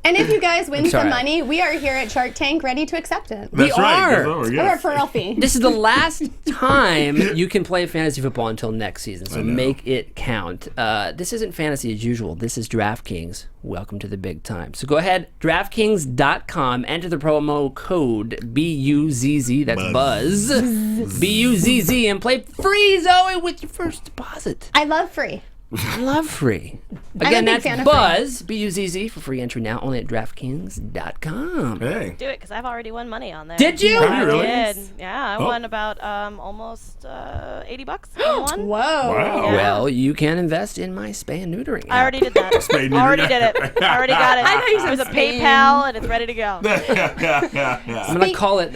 [SPEAKER 4] And if you guys win some money, we are here at Shark Tank ready to accept it.
[SPEAKER 3] That's right.
[SPEAKER 2] are.
[SPEAKER 4] Or for Elfie.
[SPEAKER 2] This is the last time you can play fantasy football until next season, so make it count. This isn't fantasy as usual. This is DraftKings. Welcome to the big time. So go ahead, DraftKings.com, enter the promo code BUZZ, that's Buzz, BUZZ, and play free, Zoe, with your first deposit.
[SPEAKER 4] I love free.
[SPEAKER 2] I love free.
[SPEAKER 4] I'm
[SPEAKER 2] Again,
[SPEAKER 4] a big
[SPEAKER 2] that's
[SPEAKER 4] fan of
[SPEAKER 2] Buzz, BUZZ, for free entry now, only at DraftKings.com.
[SPEAKER 3] Hey.
[SPEAKER 6] Do it because I've already won money on there.
[SPEAKER 2] Did you?
[SPEAKER 3] Have you really?
[SPEAKER 6] I did. Yeah, I won about almost $80 on one.
[SPEAKER 4] Whoa.
[SPEAKER 3] Wow.
[SPEAKER 6] Yeah.
[SPEAKER 2] Well, you can invest in my spay and neutering app.
[SPEAKER 6] I already did that.
[SPEAKER 3] Spay
[SPEAKER 6] Already did it. Already got it.
[SPEAKER 4] I thought you said
[SPEAKER 6] It was a
[SPEAKER 4] Spain.
[SPEAKER 6] PayPal and it's ready to go.
[SPEAKER 2] I'm going to call it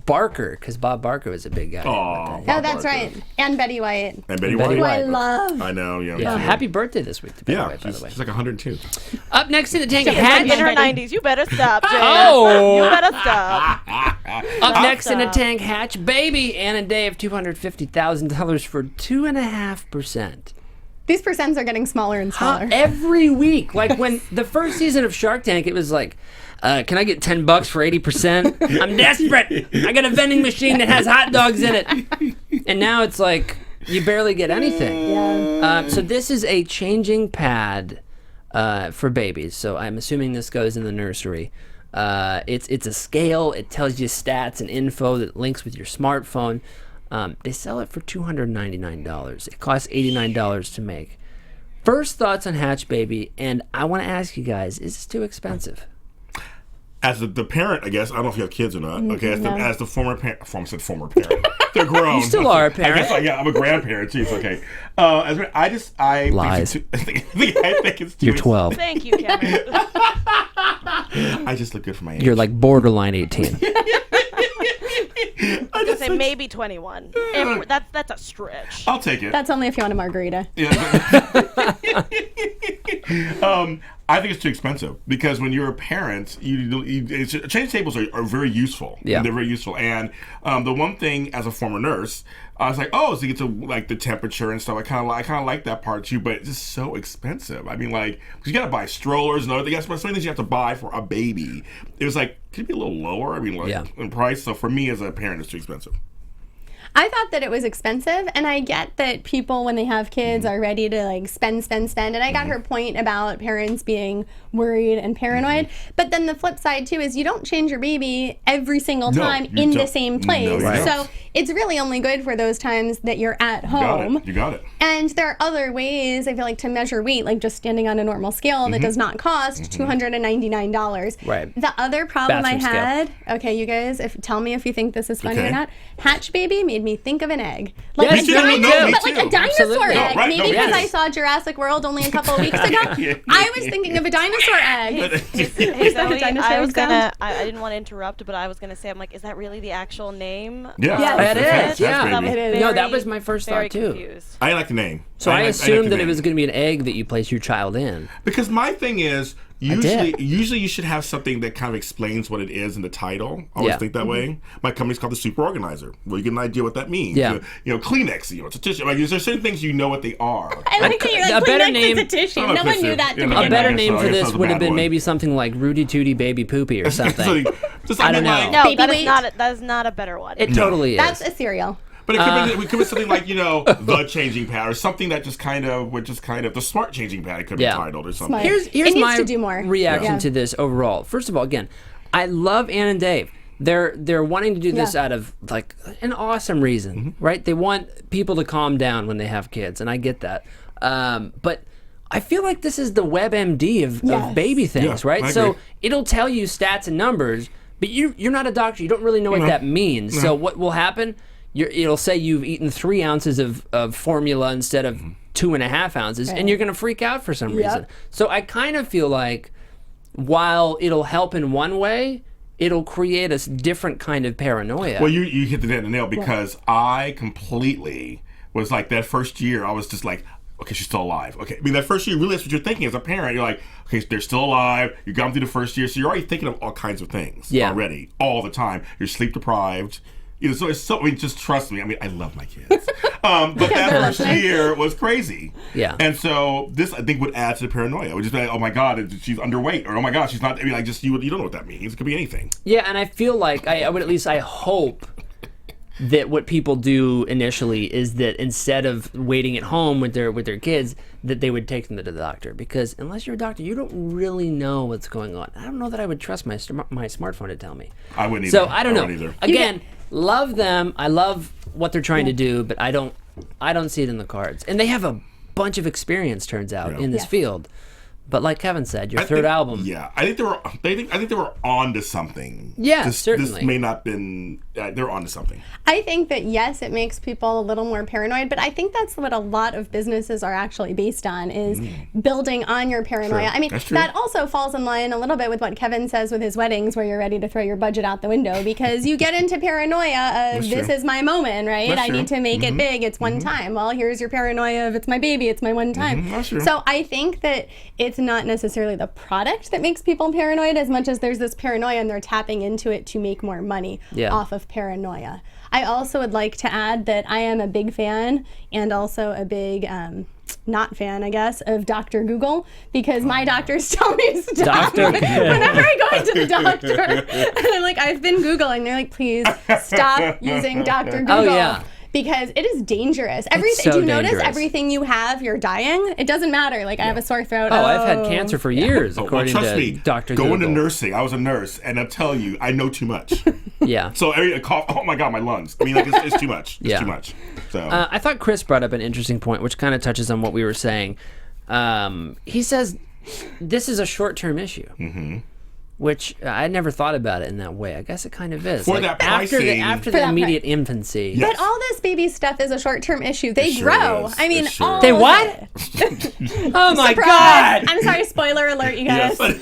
[SPEAKER 2] Barker, because Bob Barker was a big guy.
[SPEAKER 3] Aw,
[SPEAKER 4] Oh, that's right. And Betty White.
[SPEAKER 3] And Betty
[SPEAKER 2] Betty
[SPEAKER 3] White.
[SPEAKER 4] Who I
[SPEAKER 2] White.
[SPEAKER 4] love.
[SPEAKER 3] I know, yeah.
[SPEAKER 2] Yeah, happy birthday this week to Betty
[SPEAKER 3] Yeah,
[SPEAKER 2] White, by the way.
[SPEAKER 3] she's like 102.
[SPEAKER 2] Up next in the tank,
[SPEAKER 6] In her
[SPEAKER 2] Hatch.
[SPEAKER 6] 90s. You better stop, Jay.
[SPEAKER 2] Oh.
[SPEAKER 6] You better stop.
[SPEAKER 2] Up next in the
[SPEAKER 6] Stop.
[SPEAKER 2] tank, Hatch Baby, and a day of $250,000 for 2.5%.
[SPEAKER 4] These percents are getting smaller and smaller.
[SPEAKER 2] Every week. Like when the first season of Shark Tank, it was like, can I get $10 for 80%? I'm desperate. I got a vending machine that has hot dogs in it. And now it's like, you barely get anything.
[SPEAKER 4] Yeah.
[SPEAKER 2] So this is a changing pad for babies. So I'm assuming this goes in the nursery. It's a scale. It tells you stats and info that links with your smartphone. They sell it for $299. It costs $89 to make. First thoughts on Hatch Baby, and I want to ask you guys, is this too expensive?
[SPEAKER 3] As the parent, I guess, I don't know if you have kids or not. Okay,
[SPEAKER 4] No.
[SPEAKER 3] as the former parent, former parent. They're grown.
[SPEAKER 2] You still are a
[SPEAKER 3] I guess,
[SPEAKER 2] parent.
[SPEAKER 3] I'm a grandparent. Jeez, okay. I
[SPEAKER 2] Lies.
[SPEAKER 3] Think I think it's too.
[SPEAKER 2] You're 12.
[SPEAKER 6] Thank you, Cameron.
[SPEAKER 3] I just look good for my age.
[SPEAKER 2] You're like borderline 18.
[SPEAKER 6] I was gonna say maybe 21. That's a stretch.
[SPEAKER 3] I'll take it.
[SPEAKER 4] That's only if you want a margarita.
[SPEAKER 3] I think it's too expensive because when you're a parent, change tables are very useful.
[SPEAKER 2] Yeah.
[SPEAKER 3] They're very useful. And the one thing as a former nurse, I was like, oh, so you get to like the temperature and stuff. I kind of like that part too, but it's just so expensive. I mean, like, 'cause you got to buy strollers and other things. So many things you have to buy for a baby. It was like, could it be a little lower? I mean, like in price. So for me as a parent, it's too expensive.
[SPEAKER 4] I thought that it was expensive, and I get that people, when they have kids, are ready to like spend. And I got her point about parents being worried and paranoid. But then the flip side too is you don't change your baby every single time in the same place.
[SPEAKER 3] No, you don't.
[SPEAKER 4] So it's really only good for those times that you're at home.
[SPEAKER 3] You got it.
[SPEAKER 4] And there are other ways, I feel like, to measure weight, like just standing on a normal scale that does not cost $299.
[SPEAKER 2] Right.
[SPEAKER 4] The other problem
[SPEAKER 2] Bathroom scale.
[SPEAKER 4] I had, okay, you guys, tell me if you think this is funny or
[SPEAKER 3] Okay.
[SPEAKER 4] not. Hatch Baby made me think of an egg.
[SPEAKER 2] Yes,
[SPEAKER 4] Like
[SPEAKER 2] me
[SPEAKER 4] a
[SPEAKER 2] too, me
[SPEAKER 4] dinosaur,
[SPEAKER 2] too.
[SPEAKER 4] but like a dinosaur
[SPEAKER 2] Absolutely.
[SPEAKER 4] egg.
[SPEAKER 3] No, right,
[SPEAKER 4] Maybe
[SPEAKER 3] no,
[SPEAKER 4] because
[SPEAKER 3] yes.
[SPEAKER 4] I saw Jurassic World only a couple of weeks ago. I was thinking of a dinosaur egg.
[SPEAKER 6] Hey,
[SPEAKER 4] that a
[SPEAKER 6] Zoe,
[SPEAKER 4] dinosaur
[SPEAKER 6] I was
[SPEAKER 4] sound?
[SPEAKER 6] gonna. I didn't want to interrupt, but I was gonna say, I'm like, is that really the actual name?
[SPEAKER 3] Yeah.
[SPEAKER 4] Yes.
[SPEAKER 2] It
[SPEAKER 3] That's
[SPEAKER 2] is, yeah.
[SPEAKER 3] baby.
[SPEAKER 4] It is.
[SPEAKER 2] No, that was my first
[SPEAKER 6] very
[SPEAKER 2] thought, too.
[SPEAKER 6] Confused.
[SPEAKER 3] I like the name.
[SPEAKER 2] So I
[SPEAKER 3] like
[SPEAKER 2] assumed
[SPEAKER 3] the
[SPEAKER 2] that it
[SPEAKER 3] name.
[SPEAKER 2] was going to be an egg that you place your child in.
[SPEAKER 3] Because my thing is,
[SPEAKER 2] did.
[SPEAKER 3] usually you should have something that kind of explains what it is in the title. I always
[SPEAKER 2] Yeah.
[SPEAKER 3] think that way. My company's called the Super Organizer. Well, you get an idea what that means.
[SPEAKER 2] Yeah.
[SPEAKER 3] Kleenex, it's a tissue. Like, there's certain things you know what they are.
[SPEAKER 4] I like that you're like,
[SPEAKER 2] A better
[SPEAKER 4] Kleenex
[SPEAKER 2] name-
[SPEAKER 4] is a tissue.
[SPEAKER 3] Oh,
[SPEAKER 4] No one
[SPEAKER 3] tissue.
[SPEAKER 4] knew that to
[SPEAKER 3] Yeah,
[SPEAKER 4] begin
[SPEAKER 3] no,
[SPEAKER 2] A
[SPEAKER 4] with.
[SPEAKER 2] better
[SPEAKER 3] guess
[SPEAKER 2] name
[SPEAKER 3] so. I
[SPEAKER 2] for
[SPEAKER 3] guess
[SPEAKER 2] this
[SPEAKER 3] that was a
[SPEAKER 2] would have
[SPEAKER 3] bad
[SPEAKER 2] been
[SPEAKER 3] one.
[SPEAKER 2] maybe something like Rudy Tooty Baby Poopy or something.
[SPEAKER 3] Just
[SPEAKER 2] I don't know.
[SPEAKER 3] like,
[SPEAKER 6] No,
[SPEAKER 4] Baby
[SPEAKER 6] that
[SPEAKER 4] weight?
[SPEAKER 6] is not a better one.
[SPEAKER 2] It totally is.
[SPEAKER 4] That's a cereal.
[SPEAKER 3] But it could be something like, the changing pad or something that just kind of the smart changing pad could be
[SPEAKER 2] Yeah.
[SPEAKER 3] titled or something.
[SPEAKER 4] Smart.
[SPEAKER 2] Here's
[SPEAKER 4] It needs
[SPEAKER 2] my
[SPEAKER 4] to do more.
[SPEAKER 2] reaction
[SPEAKER 4] Yeah.
[SPEAKER 2] to this overall. First of all, again, I love Ann and Dave. They're wanting to do this
[SPEAKER 4] Yeah.
[SPEAKER 2] out of like an awesome reason, right? They want people to calm down when they have kids, and I get that. But I feel like this is the WebMD of
[SPEAKER 4] Yes.
[SPEAKER 2] baby things,
[SPEAKER 3] Yeah,
[SPEAKER 2] right?
[SPEAKER 3] I
[SPEAKER 2] So
[SPEAKER 3] agree.
[SPEAKER 2] it'll tell you stats and numbers, but you're not a doctor. You don't really know what that means. So what will happen? It'll say you've eaten 3 ounces of formula instead of 2.5 ounces, and you're going to freak out for some reason. So I kind of feel like while it'll help in one way, it'll create a different kind of paranoia.
[SPEAKER 3] Well, you hit the nail because I completely was like that first year. I was just like, okay, she's still alive. Okay, I mean that first year, really, that's what you're thinking as a parent. You're like, okay, they're still alive. You've gone through the first year, so you're already thinking of all kinds of things already, all the time. You're sleep deprived. So it's so. I mean, just trust me. I mean, I love my kids. But that first year was crazy.
[SPEAKER 2] Yeah.
[SPEAKER 3] And so this, I think, would add to the paranoia. It would just be like, oh my God, she's underweight, or oh my God, she's not. I mean, like, just you don't know what that means. It could be anything.
[SPEAKER 2] Yeah, and I feel like I would at least I hope that what people do initially is that instead of waiting at home with their kids, that they would take them to the doctor, because unless you're a doctor, you don't really know what's going on. I don't know that I would trust my smartphone to tell me.
[SPEAKER 3] I wouldn't either.
[SPEAKER 2] So I don't know.
[SPEAKER 3] Either.
[SPEAKER 2] Again, love them. I love what they're trying to do, but I don't see it in the cards. And they have a bunch of experience, turns out, in this field. But like Kevin said, your third album.
[SPEAKER 3] Yeah, I think they were on to something.
[SPEAKER 2] Yeah,
[SPEAKER 3] certainly. This may not been. They're on to something.
[SPEAKER 4] I think that yes, it makes people a little more paranoid, but I think that's what a lot of businesses are actually based on, is building on your paranoia.
[SPEAKER 3] True.
[SPEAKER 4] I mean,
[SPEAKER 3] That's true.
[SPEAKER 4] that also falls in line a little bit with what Kevin says with his weddings, where you're ready to throw your budget out the window because you get into paranoia of this is my moment, right?
[SPEAKER 3] That's
[SPEAKER 4] I
[SPEAKER 3] true.
[SPEAKER 4] need to make it big. It's one time. Well, here's your paranoia of it's my baby. It's my one time.
[SPEAKER 3] That's true.
[SPEAKER 4] So I think that it's not necessarily the product that makes people paranoid as much as there's this paranoia and they're tapping into it to make more money off of paranoia. I also would like to add that I am a big fan and also a big not fan, I guess, of Dr. Google, because my doctors tell me stop whenever I go into the doctor. And I'm like, I've been Googling. They're like, please stop using Dr. Google.
[SPEAKER 2] Oh, yeah.
[SPEAKER 4] Because it is dangerous.
[SPEAKER 2] So
[SPEAKER 4] do you notice
[SPEAKER 2] dangerous.
[SPEAKER 4] everything you have, you're dying? It doesn't matter. Like, I have a sore throat.
[SPEAKER 2] I've had cancer for years, according
[SPEAKER 3] trust
[SPEAKER 2] to
[SPEAKER 3] me,
[SPEAKER 2] Dr. Google.
[SPEAKER 3] Going to nursing, I was a nurse, and I'm telling you, I know too much.
[SPEAKER 2] Yeah.
[SPEAKER 3] So every cough, oh my God, my lungs. I mean, like it's too much. It's too much. So
[SPEAKER 2] I thought Chris brought up an interesting point, which kind of touches on what we were saying. He says this is a short-term issue, which I never thought about it in that way. I guess it kind of is.
[SPEAKER 3] For that pricing,
[SPEAKER 2] after the immediate infancy.
[SPEAKER 3] Yes.
[SPEAKER 4] But all this baby stuff is a short-term issue. They
[SPEAKER 3] sure
[SPEAKER 4] grow.
[SPEAKER 3] is.
[SPEAKER 4] I mean,
[SPEAKER 3] It sure
[SPEAKER 4] all
[SPEAKER 3] is.
[SPEAKER 2] They
[SPEAKER 4] of
[SPEAKER 2] what?
[SPEAKER 4] it.
[SPEAKER 2] Oh my
[SPEAKER 4] Surprise!
[SPEAKER 2] God!
[SPEAKER 4] I'm sorry, spoiler alert, you guys.
[SPEAKER 3] Yes.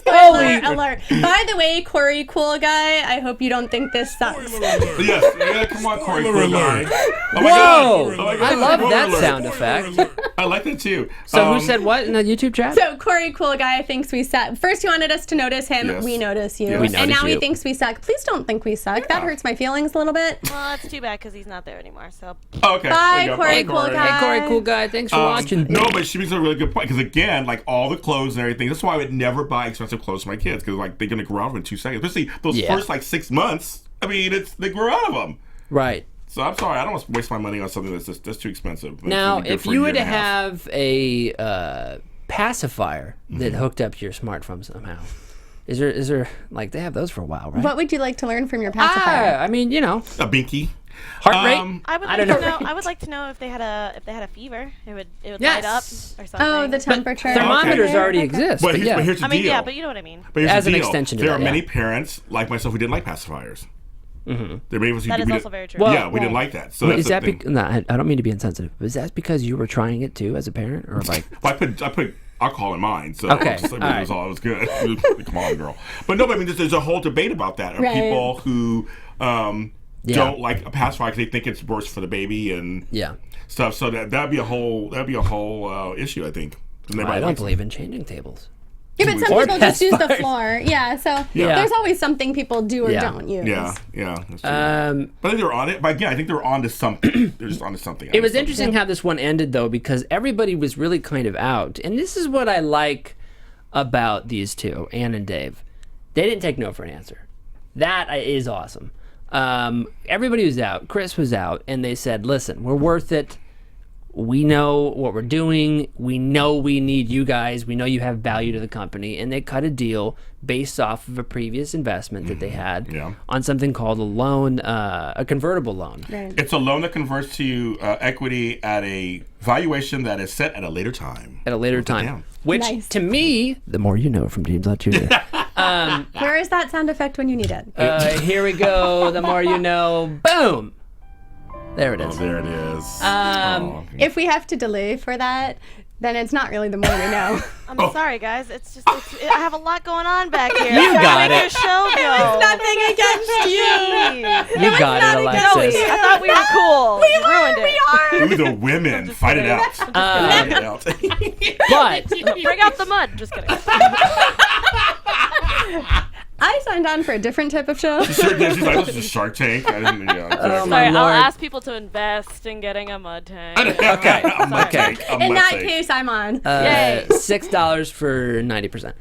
[SPEAKER 4] Spoiler alert. By the way, Corey, cool guy, I hope you don't think this sucks.
[SPEAKER 3] Yes. Yeah, come on, Corey.
[SPEAKER 1] Spoiler
[SPEAKER 3] Cool guy.
[SPEAKER 1] alert.
[SPEAKER 3] Oh my
[SPEAKER 2] Whoa!
[SPEAKER 3] God. Oh my God.
[SPEAKER 2] I love
[SPEAKER 3] Spoiler
[SPEAKER 2] that
[SPEAKER 3] alert.
[SPEAKER 2] sound effect.
[SPEAKER 3] I like that too.
[SPEAKER 2] So who said what in the YouTube chat?
[SPEAKER 4] So Corey, cool guy, thinks we suck. First, he wanted us to notice him.
[SPEAKER 3] Yes.
[SPEAKER 4] We notice you.
[SPEAKER 3] Yes. We
[SPEAKER 4] And
[SPEAKER 2] notice
[SPEAKER 4] now he
[SPEAKER 2] you.
[SPEAKER 4] thinks we suck. Please don't think we suck. That hurts my feelings a little bit.
[SPEAKER 6] Well, that's too bad because he's not there anymore. So
[SPEAKER 3] Oh, okay.
[SPEAKER 4] Bye,
[SPEAKER 3] There you go.
[SPEAKER 4] Corey,
[SPEAKER 3] Bye,
[SPEAKER 4] cool guy.
[SPEAKER 2] Hey, Corey, cool guy. Thanks for watching.
[SPEAKER 3] No, but she makes a really good point, because again, like all the clothes and everything, that's why I would never buy expensive clothes for my kids, because like they're gonna grow out of them in 2 seconds. Especially those first like 6 months. I mean, they grow out of them.
[SPEAKER 2] Right.
[SPEAKER 3] So I'm sorry, I don't want to waste my money on something that's too expensive.
[SPEAKER 2] Now,
[SPEAKER 3] It's gonna be good
[SPEAKER 2] if
[SPEAKER 3] for a
[SPEAKER 2] you
[SPEAKER 3] year
[SPEAKER 2] were
[SPEAKER 3] and
[SPEAKER 2] to
[SPEAKER 3] a half.
[SPEAKER 2] have a pacifier that hooked up to your smartphone somehow, is there like they have those for a while, right?
[SPEAKER 4] What would you like to learn from your pacifier?
[SPEAKER 2] I mean, you know,
[SPEAKER 3] a binky.
[SPEAKER 2] heart rate.
[SPEAKER 6] I would like to know if they had a fever. It would light up or something.
[SPEAKER 4] Oh, the temperature.
[SPEAKER 2] Thermometers
[SPEAKER 3] Okay.
[SPEAKER 2] already exist.
[SPEAKER 3] But
[SPEAKER 2] But yeah.
[SPEAKER 3] here's the
[SPEAKER 6] I mean,
[SPEAKER 3] deal.
[SPEAKER 6] yeah, but you know what I mean.
[SPEAKER 3] But here's
[SPEAKER 2] As
[SPEAKER 3] the
[SPEAKER 2] an
[SPEAKER 3] deal.
[SPEAKER 2] extension to
[SPEAKER 3] there
[SPEAKER 2] that,
[SPEAKER 3] are many
[SPEAKER 2] yeah.
[SPEAKER 3] parents like myself who didn't like pacifiers. Mm-hmm. There are many of us who
[SPEAKER 6] That is
[SPEAKER 3] we
[SPEAKER 6] also
[SPEAKER 3] didn't-
[SPEAKER 6] very true.
[SPEAKER 2] Well,
[SPEAKER 3] yeah, we didn't like that. So
[SPEAKER 2] But
[SPEAKER 3] that's
[SPEAKER 2] is
[SPEAKER 3] the
[SPEAKER 2] that
[SPEAKER 3] thing.
[SPEAKER 2] no, I don't mean to be insensitive. But is that because you were trying it too as a parent, or like?
[SPEAKER 3] Well, I put alcohol in mine, so
[SPEAKER 2] Okay,
[SPEAKER 3] it was,
[SPEAKER 2] all
[SPEAKER 3] it was good. Come on, girl. But no, but I mean, there's a whole debate about that. Of
[SPEAKER 4] Right.
[SPEAKER 3] people who don't like a pacifier because they think it's worse for the baby and
[SPEAKER 2] Yeah.
[SPEAKER 3] stuff. So that'd be a whole issue, I think.
[SPEAKER 2] I don't believe in changing tables.
[SPEAKER 4] Yeah, but some
[SPEAKER 2] Or
[SPEAKER 4] people just use the
[SPEAKER 2] pacifiers.
[SPEAKER 4] floor. Yeah, so
[SPEAKER 2] Yeah.
[SPEAKER 4] there's always something people do or
[SPEAKER 2] Yeah.
[SPEAKER 4] don't use.
[SPEAKER 3] Yeah. That's true. But I think they're on it. But again, I think they're on to something. They're just on to something.
[SPEAKER 2] It was interesting how this one ended, though, because everybody was really kind of out. And this is what I like about these two, Ann and Dave. They didn't take no for an answer. That is awesome. Everybody was out. Chris was out. And they said, listen, we're worth it. We know what we're doing. We know we need you guys. We know you have value to the company. And they cut a deal based off of a previous investment that they had on something called a loan, a convertible loan.
[SPEAKER 4] Right.
[SPEAKER 3] It's a loan that converts to equity at a valuation that is set at a later time.
[SPEAKER 2] At a later time.
[SPEAKER 3] down.
[SPEAKER 2] Which,
[SPEAKER 4] Nice.
[SPEAKER 2] to me, the more you know from James Lott Jr.
[SPEAKER 4] Where is that sound effect when you need it?
[SPEAKER 2] Here we go. The more you know. Boom. There it
[SPEAKER 3] Oh,
[SPEAKER 2] is.
[SPEAKER 3] there it is.
[SPEAKER 4] If we have to delay for that, then it's not really the more we know.
[SPEAKER 6] I'm sorry, guys. It's just I have a lot going on back here.
[SPEAKER 2] You
[SPEAKER 6] I'm trying
[SPEAKER 2] got
[SPEAKER 6] to make
[SPEAKER 2] it.
[SPEAKER 6] your show go.
[SPEAKER 4] Nothing against you.
[SPEAKER 6] Jeez.
[SPEAKER 2] You got it, Alexis.
[SPEAKER 6] I thought we were cool. You ruined it.
[SPEAKER 3] We the women fight it out. Fight it out.
[SPEAKER 2] But
[SPEAKER 6] Bring out the mud. Just kidding.
[SPEAKER 4] I signed on for a different type of show.
[SPEAKER 3] She sure did. She's like, this is Shark Tank. I didn't, yeah, exactly.
[SPEAKER 2] Oh my
[SPEAKER 6] Sorry,
[SPEAKER 2] lord.
[SPEAKER 6] I'll ask people to invest in getting a mud tank.
[SPEAKER 2] Okay.
[SPEAKER 3] Okay.
[SPEAKER 4] In that case, I'm on.
[SPEAKER 6] Yay.
[SPEAKER 2] $6 for 90%.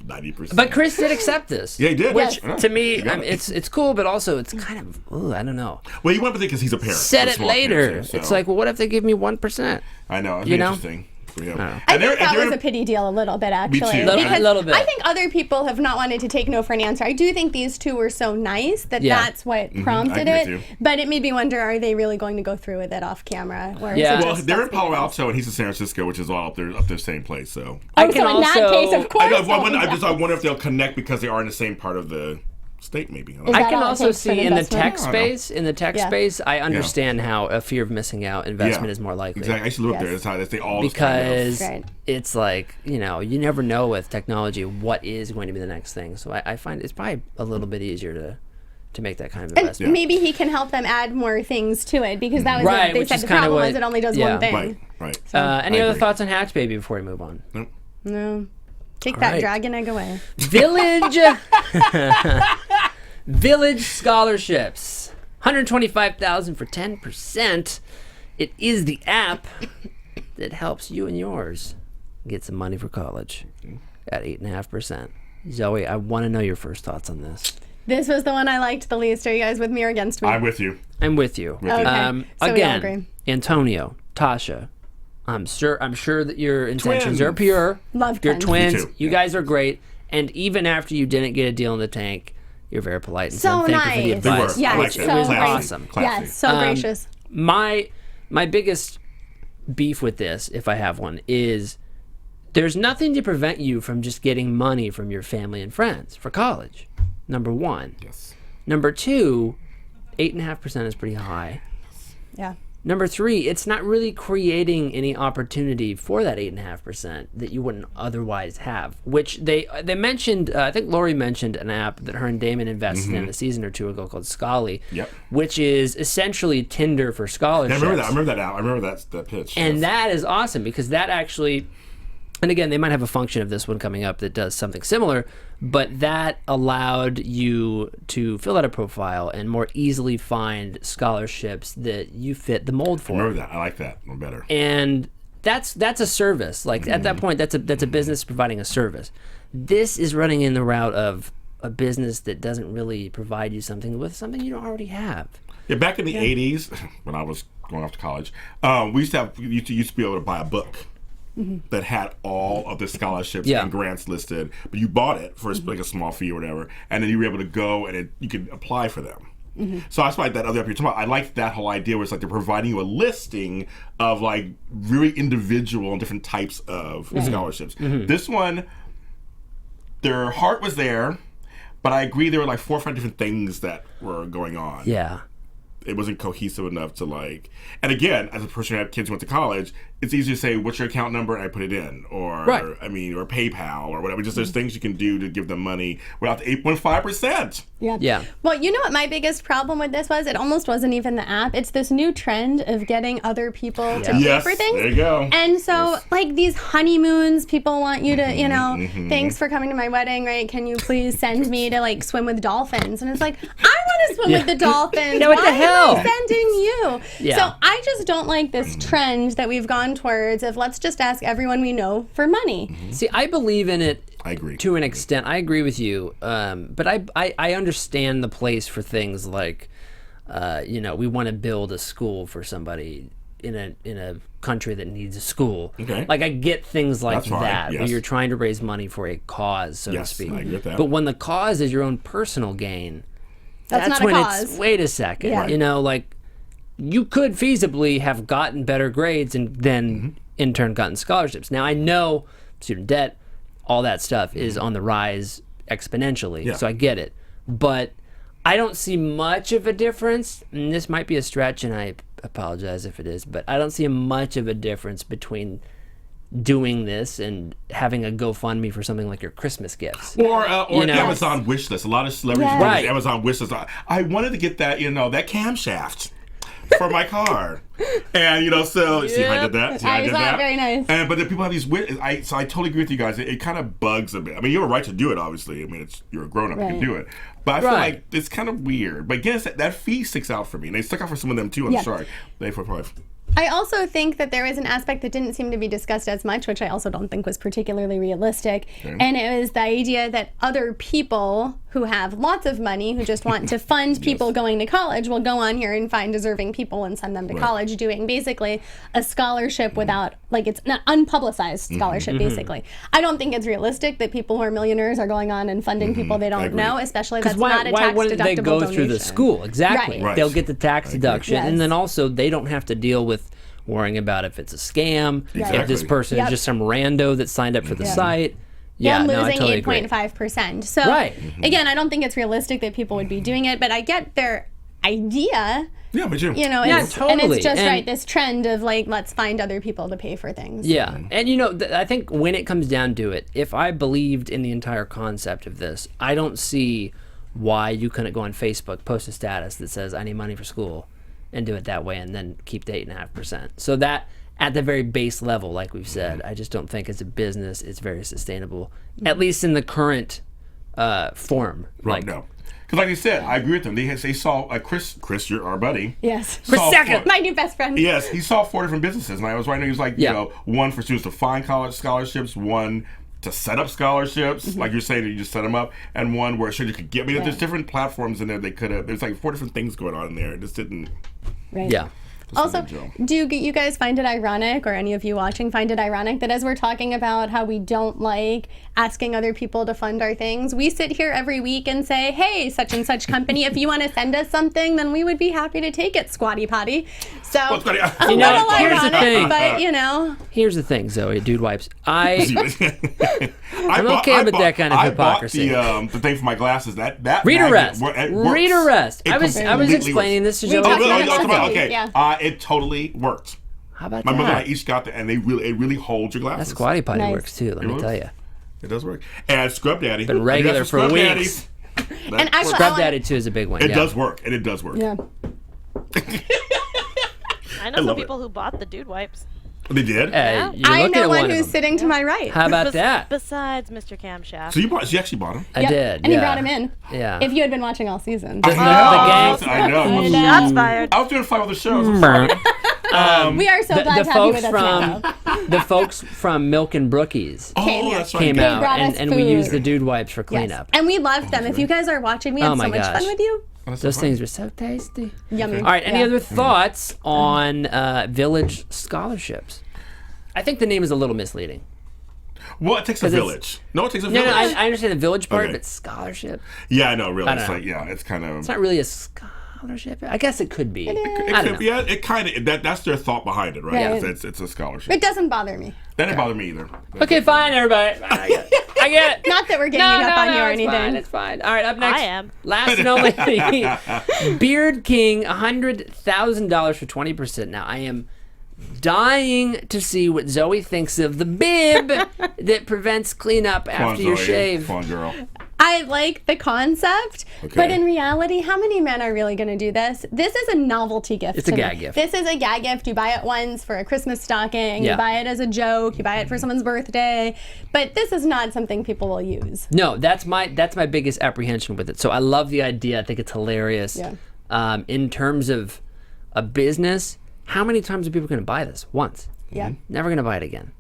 [SPEAKER 3] 90%.
[SPEAKER 2] But Chris did accept this.
[SPEAKER 3] Yeah, he did.
[SPEAKER 4] Yes.
[SPEAKER 2] To me, it's cool, but also it's kind of, ooh, I don't know.
[SPEAKER 3] Well, you want to think because he's a parent.
[SPEAKER 2] Said
[SPEAKER 3] a
[SPEAKER 2] it
[SPEAKER 3] small
[SPEAKER 2] later.
[SPEAKER 3] kid, so.
[SPEAKER 2] It's like, well, what if they give me 1%?
[SPEAKER 3] I know. It's
[SPEAKER 2] you know?
[SPEAKER 3] interesting. Yeah.
[SPEAKER 4] I think that was a pity deal a little bit, actually.
[SPEAKER 3] too.
[SPEAKER 4] Because
[SPEAKER 2] A little bit.
[SPEAKER 4] I think other people have not wanted to take no for an answer. I do think these two were so nice that that's what prompted
[SPEAKER 3] I
[SPEAKER 4] it.
[SPEAKER 3] agree with you.
[SPEAKER 4] But it made me wonder, are they really going to go through with it off camera? Or is
[SPEAKER 2] Yeah.
[SPEAKER 4] it
[SPEAKER 3] Well,
[SPEAKER 4] just
[SPEAKER 3] they're in
[SPEAKER 4] that's
[SPEAKER 3] Palo
[SPEAKER 4] being
[SPEAKER 3] Alto and he's in San Francisco, which is all up there same place. So
[SPEAKER 2] I
[SPEAKER 4] Oh,
[SPEAKER 2] can
[SPEAKER 4] so in that
[SPEAKER 2] also-
[SPEAKER 4] case, of course.
[SPEAKER 3] I wonder if they'll connect because they are in the same part of the state, maybe.
[SPEAKER 4] Is
[SPEAKER 2] I
[SPEAKER 4] that
[SPEAKER 2] can
[SPEAKER 4] all it
[SPEAKER 2] also
[SPEAKER 4] takes for
[SPEAKER 2] see
[SPEAKER 4] an
[SPEAKER 2] in the
[SPEAKER 4] investment?
[SPEAKER 2] tech space. In the tech
[SPEAKER 4] Yeah.
[SPEAKER 2] space, I understand how a fear of missing out investment is more likely.
[SPEAKER 3] Exactly. I used to live up there.
[SPEAKER 4] Yes.
[SPEAKER 3] That's how they all just kind
[SPEAKER 2] Because
[SPEAKER 4] Right.
[SPEAKER 2] it's like, you never know with technology what is going to be the next thing. So I find it's probably a little bit easier to make that kind of
[SPEAKER 4] And
[SPEAKER 2] investment.
[SPEAKER 4] maybe he can help them add more things to it, because that was
[SPEAKER 2] Right,
[SPEAKER 4] they
[SPEAKER 2] which
[SPEAKER 4] said
[SPEAKER 2] is
[SPEAKER 4] the
[SPEAKER 2] kinda
[SPEAKER 4] problem
[SPEAKER 2] what-
[SPEAKER 4] was it only does
[SPEAKER 2] yeah.
[SPEAKER 4] one thing.
[SPEAKER 3] Right.
[SPEAKER 2] Any
[SPEAKER 3] I
[SPEAKER 2] other
[SPEAKER 3] agree.
[SPEAKER 2] thoughts on Hatch Baby before we move on?
[SPEAKER 3] Nope.
[SPEAKER 4] No. Take
[SPEAKER 2] All
[SPEAKER 4] that
[SPEAKER 2] right.
[SPEAKER 4] dragon egg away.
[SPEAKER 2] Village scholarships, $125,000 for 10%. It is the app that helps you and yours get some money for college at 8.5%. Zoe, I want to know your first thoughts on this.
[SPEAKER 4] This was the one I liked the least. Are you guys with me or against me?
[SPEAKER 3] I'm with you.
[SPEAKER 2] I'm with you.
[SPEAKER 3] With you.
[SPEAKER 4] Okay. So we all
[SPEAKER 2] Again,
[SPEAKER 4] agree.
[SPEAKER 2] Antonio, Tasha, I'm sure that your intentions are
[SPEAKER 3] Twins.
[SPEAKER 2] pure.
[SPEAKER 4] Love
[SPEAKER 2] You're
[SPEAKER 4] twins.
[SPEAKER 2] twins.
[SPEAKER 3] Me too.
[SPEAKER 2] You
[SPEAKER 3] Yeah.
[SPEAKER 2] guys are great. And even after you didn't get a deal in the tank, you're very polite and
[SPEAKER 4] So
[SPEAKER 2] said thank you for the
[SPEAKER 4] nice.
[SPEAKER 3] They
[SPEAKER 2] advice.
[SPEAKER 3] were. I
[SPEAKER 4] Yes,
[SPEAKER 3] like
[SPEAKER 4] so
[SPEAKER 3] that.
[SPEAKER 2] It was
[SPEAKER 4] great.
[SPEAKER 2] awesome.
[SPEAKER 3] Classy.
[SPEAKER 4] Yes, so gracious.
[SPEAKER 2] My biggest beef with this, if I have one, is there's nothing to prevent you from just getting money from your family and friends for college. Number one.
[SPEAKER 3] Yes.
[SPEAKER 2] Number two, 8.5% is pretty high.
[SPEAKER 4] Yeah.
[SPEAKER 2] Number three, it's not really creating any opportunity for that 8.5% that you wouldn't otherwise have. Which they mentioned, I think Lori mentioned an app that her and Damon invested in a season or two ago called Scholly,
[SPEAKER 3] Yep.
[SPEAKER 2] which is essentially Tinder for
[SPEAKER 3] Yeah,
[SPEAKER 2] scholarships.
[SPEAKER 3] I remember that. I remember that out. I remember that pitch.
[SPEAKER 2] And
[SPEAKER 3] Yes.
[SPEAKER 2] that is awesome because that actually, and again, they might have a function of this one coming up that does something similar, but that allowed you to fill out a profile and more easily find scholarships that you fit the mold
[SPEAKER 3] I
[SPEAKER 2] for.
[SPEAKER 3] remember that. I like that one better.
[SPEAKER 2] And that's a service. Like at that point, that's a business providing a service. This is running in the route of a business that doesn't really provide you something with something you don't already have.
[SPEAKER 3] Yeah, back in the 80s, when I was going off to college, we used to be able to buy a book that had all of the scholarships
[SPEAKER 2] Yeah.
[SPEAKER 3] and grants listed, but you bought it for like a small fee or whatever, and then you were able to go and you could apply for them. So that's why that other app you're talking about, I liked that whole idea where it's like they're providing you a listing of like really individual and different types of scholarships. This one, their heart was there, but I agree there were like 4 or 5 different things that were going on.
[SPEAKER 2] Yeah.
[SPEAKER 3] It wasn't cohesive enough to like, and again, as a person who had kids who went to college, it's easy to say, what's your account number? And I put it in, or,
[SPEAKER 2] Right.
[SPEAKER 3] or PayPal or whatever. Just there's things you can do to give them money without the 8.5%.
[SPEAKER 2] Yeah.
[SPEAKER 4] Well, you know what my biggest problem with this was? It almost wasn't even the app. It's this new trend of getting other people to pay
[SPEAKER 3] Yes,
[SPEAKER 4] for things.
[SPEAKER 3] there you go.
[SPEAKER 4] And so, like these honeymoons, people want you to, thanks for coming to my wedding, right? Can you please send me to like swim with dolphins? And it's like, I want to swim with the dolphins.
[SPEAKER 2] Yeah, what the
[SPEAKER 4] Why
[SPEAKER 2] hell?
[SPEAKER 4] am I sending you?
[SPEAKER 2] Yeah.
[SPEAKER 4] So I just don't like this trend that we've gone towards of let's just ask everyone we know for money.
[SPEAKER 2] See, I believe in it.
[SPEAKER 3] I agree.
[SPEAKER 2] To an extent, I agree with you. But I understand the place for things like, we want to build a school for somebody in a country that needs a school.
[SPEAKER 3] Okay.
[SPEAKER 2] Like I get things like
[SPEAKER 3] That's fine,
[SPEAKER 2] that where
[SPEAKER 3] yes.
[SPEAKER 2] you're trying to raise money for a cause, so
[SPEAKER 3] Yes,
[SPEAKER 2] to speak.
[SPEAKER 3] I agree with that.
[SPEAKER 2] But when the cause is your own personal gain,
[SPEAKER 4] That's not a
[SPEAKER 2] when
[SPEAKER 4] cause.
[SPEAKER 2] it's wait a second.
[SPEAKER 4] Yeah.
[SPEAKER 2] You know, like you could feasibly have gotten better grades and then in turn gotten scholarships. Now I know student debt, all that stuff is on the rise exponentially.
[SPEAKER 3] Yeah.
[SPEAKER 2] So I get it. But I don't see much of a difference, and this might be a stretch and I apologize if it is, but I don't see much of a difference between doing this and having a GoFundMe for something like your Christmas gifts.
[SPEAKER 3] Or
[SPEAKER 2] You know?
[SPEAKER 3] Amazon wish list. A lot of celebrities
[SPEAKER 4] Yes.
[SPEAKER 3] put
[SPEAKER 2] Right.
[SPEAKER 3] Amazon wish list. I wanted to get that, that camshaft. for my car. And so see how I did that? See how I did that?
[SPEAKER 4] Very nice.
[SPEAKER 3] And but then people have these so I totally agree with you guys. It kind of bugs a bit. I mean, you have a right to do it, obviously. I mean, you're a grown up, you can do it. But I feel like it's kind of weird. But again, that fee sticks out for me. And they stuck out for some of them too on the Shark. They 4.5.
[SPEAKER 4] I also think that there is an aspect that didn't seem to be discussed as much, which I also don't think was particularly realistic. Okay. And it was the idea that other people who have lots of money, who just want to fund people going to college, will go on here and find deserving people and send them to college, doing basically a scholarship without, it's an unpublicized scholarship, basically. I don't think it's realistic that people who are millionaires are going on and funding people they don't know, especially that's not a tax-deductible donation. Why wouldn't they go
[SPEAKER 2] through the school? Exactly. Right. They'll get the tax deduction, and then also they don't have to deal with worrying about if it's a scam, if this person is just some rando that signed up for the site. Yeah,
[SPEAKER 4] and
[SPEAKER 2] losing
[SPEAKER 4] totally 8.5%. So, again, I don't think it's realistic that people would be doing it, but I get their idea.
[SPEAKER 3] Yeah, but
[SPEAKER 2] totally.
[SPEAKER 4] And it's just this trend of let's find other people to pay for things.
[SPEAKER 2] Yeah, and I think when it comes down to it, if I believed in the entire concept of this, I don't see why you couldn't go on Facebook, post a status that says I need money for school, and do it that way, and then keep the 8.5%. So that, at the very base level, like we've said, I just don't think as a business it's very sustainable, at least in the current form.
[SPEAKER 3] Right. No. Because like you said, I agree with them. They saw Chris, you're our buddy.
[SPEAKER 4] Yes.
[SPEAKER 2] Chris Second,
[SPEAKER 4] my new best friend.
[SPEAKER 3] Yes, he saw 4 different businesses, and I was right now. He was like, one for students to find college scholarships, one to set up scholarships, like you're saying, you just set them up, and one where you could get. I mean, there's different platforms in there. They could have. There's 4 different things going on in there. It just didn't.
[SPEAKER 4] Right.
[SPEAKER 2] Yeah.
[SPEAKER 4] Also, do you guys find it ironic, or any of you watching find it ironic, that as we're talking about how we don't like asking other people to fund our things, we sit here every week and say, hey, such and such company, if you want to send us something, then we would be happy to take it, Squatty Potty. So, a little ironic, but
[SPEAKER 2] Here's the thing, Zoe, Dude Wipes. I'm okay with that kind of hypocrisy.
[SPEAKER 3] I bought the thing for my glasses. That
[SPEAKER 2] Reader Rest. Reader Rest. I was explaining this to Zoe.
[SPEAKER 3] Okay. It totally worked.
[SPEAKER 2] How about
[SPEAKER 3] my
[SPEAKER 2] that?
[SPEAKER 3] mother and I each got that, and it really holds your glasses.
[SPEAKER 2] That Squatty Potty works too. Let me tell you.
[SPEAKER 3] It does work. And Scrub Daddy.
[SPEAKER 2] Been regular for weeks.
[SPEAKER 4] And actually,
[SPEAKER 2] Scrub Daddy too is a big one.
[SPEAKER 3] It does work, and it does work.
[SPEAKER 4] Yeah.
[SPEAKER 6] I know some people who bought the Dude Wipes.
[SPEAKER 3] They did?
[SPEAKER 4] I know one who's sitting to my right.
[SPEAKER 2] How about that?
[SPEAKER 6] Besides Mr. Camshaft.
[SPEAKER 3] So you actually bought him?
[SPEAKER 2] I did.
[SPEAKER 4] And you brought him in.
[SPEAKER 2] Yeah.
[SPEAKER 4] If you had been watching all season.
[SPEAKER 3] I know.
[SPEAKER 6] Shots fired.
[SPEAKER 3] I was doing 5 other shows.
[SPEAKER 4] We are so glad to have you with us now.
[SPEAKER 2] The folks from Milk and Brookies
[SPEAKER 3] came
[SPEAKER 2] out, and we used the Dude Wipes for cleanup.
[SPEAKER 4] And we loved them. If you guys are watching, we had so much fun with you.
[SPEAKER 2] Those things were so tasty.
[SPEAKER 4] Yummy.
[SPEAKER 2] All right, any other thoughts on Village scholarships? I think the name is a little misleading.
[SPEAKER 3] Well, it takes a village. No, it takes a village.
[SPEAKER 2] No, I understand the village part, but scholarship?
[SPEAKER 3] Yeah, I know, really. It's kind of...
[SPEAKER 2] It's not really a scholarship. I guess it could be.
[SPEAKER 3] It could be. Yeah, it kind of... That's their thought behind it, right? Yeah. It's a scholarship.
[SPEAKER 4] It doesn't bother me.
[SPEAKER 3] That didn't bother me either.
[SPEAKER 2] Okay, fine, everybody. I get it.
[SPEAKER 4] Not that we're getting up on you or anything.
[SPEAKER 2] It's fine. All right, up next.
[SPEAKER 6] I am.
[SPEAKER 2] Last and only, Beard King, $100,000 for 20%. Now, I am dying to see what Zoe thinks of the bib that prevents cleanup after you shave.
[SPEAKER 3] Come on, girl.
[SPEAKER 4] I like the concept, but in reality, how many men are really going to do this? This is a novelty gift.
[SPEAKER 2] It's a gag gift.
[SPEAKER 4] This is a gag gift. You buy it once for a Christmas stocking. You buy it as a joke. You buy it for someone's birthday. But this is not something people will use.
[SPEAKER 2] No, that's my biggest apprehension with it. So I love the idea. I think it's hilarious. Yeah. In terms of a business, how many times are people going to buy this? Once.
[SPEAKER 4] Yeah.
[SPEAKER 2] Never going to buy it again.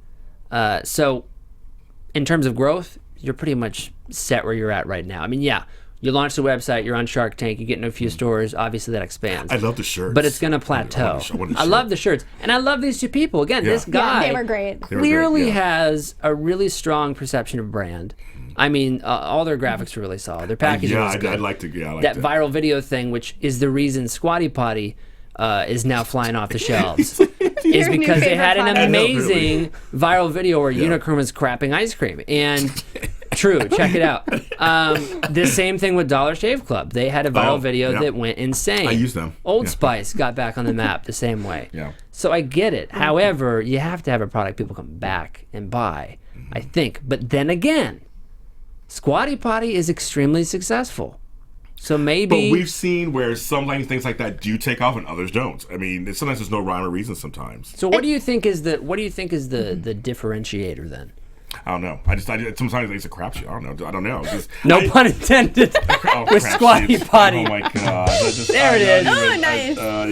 [SPEAKER 2] So in terms of growth, you're pretty much set where you're at right now. I mean, you launch the website, you're on Shark Tank, you get into a few stores, obviously that expands.
[SPEAKER 3] I love the shirts.
[SPEAKER 2] But it's going to plateau. I love the shirts. And I love these two people. Again, this guy
[SPEAKER 4] they were great.
[SPEAKER 2] Clearly has a really strong perception of brand. I mean, all their graphics are really solid. Their packaging is good.
[SPEAKER 3] I'd like to.
[SPEAKER 2] That viral video thing, which is the reason Squatty Potty is now flying off the shelves, is because they had an amazing viral video where Unicorn was crapping ice cream. And true, check it out. The same thing with Dollar Shave Club. They had a viral video that went insane.
[SPEAKER 3] I use them.
[SPEAKER 2] Old Spice got back on the map the same way.
[SPEAKER 3] Yeah.
[SPEAKER 2] So I get it. However, you have to have a product people come back and buy, I think. But then again, Squatty Potty is extremely successful. So maybe.
[SPEAKER 3] But we've seen where sometimes things like that do take off and others don't. I mean, sometimes there's no rhyme or reason sometimes.
[SPEAKER 2] So what do you think is the differentiator then?
[SPEAKER 3] I don't know. I sometimes it's a crapshoot. I don't know.
[SPEAKER 2] No pun intended. With Squatty Potty.
[SPEAKER 3] Oh my god.
[SPEAKER 2] There it is.
[SPEAKER 4] Oh, nice.
[SPEAKER 3] I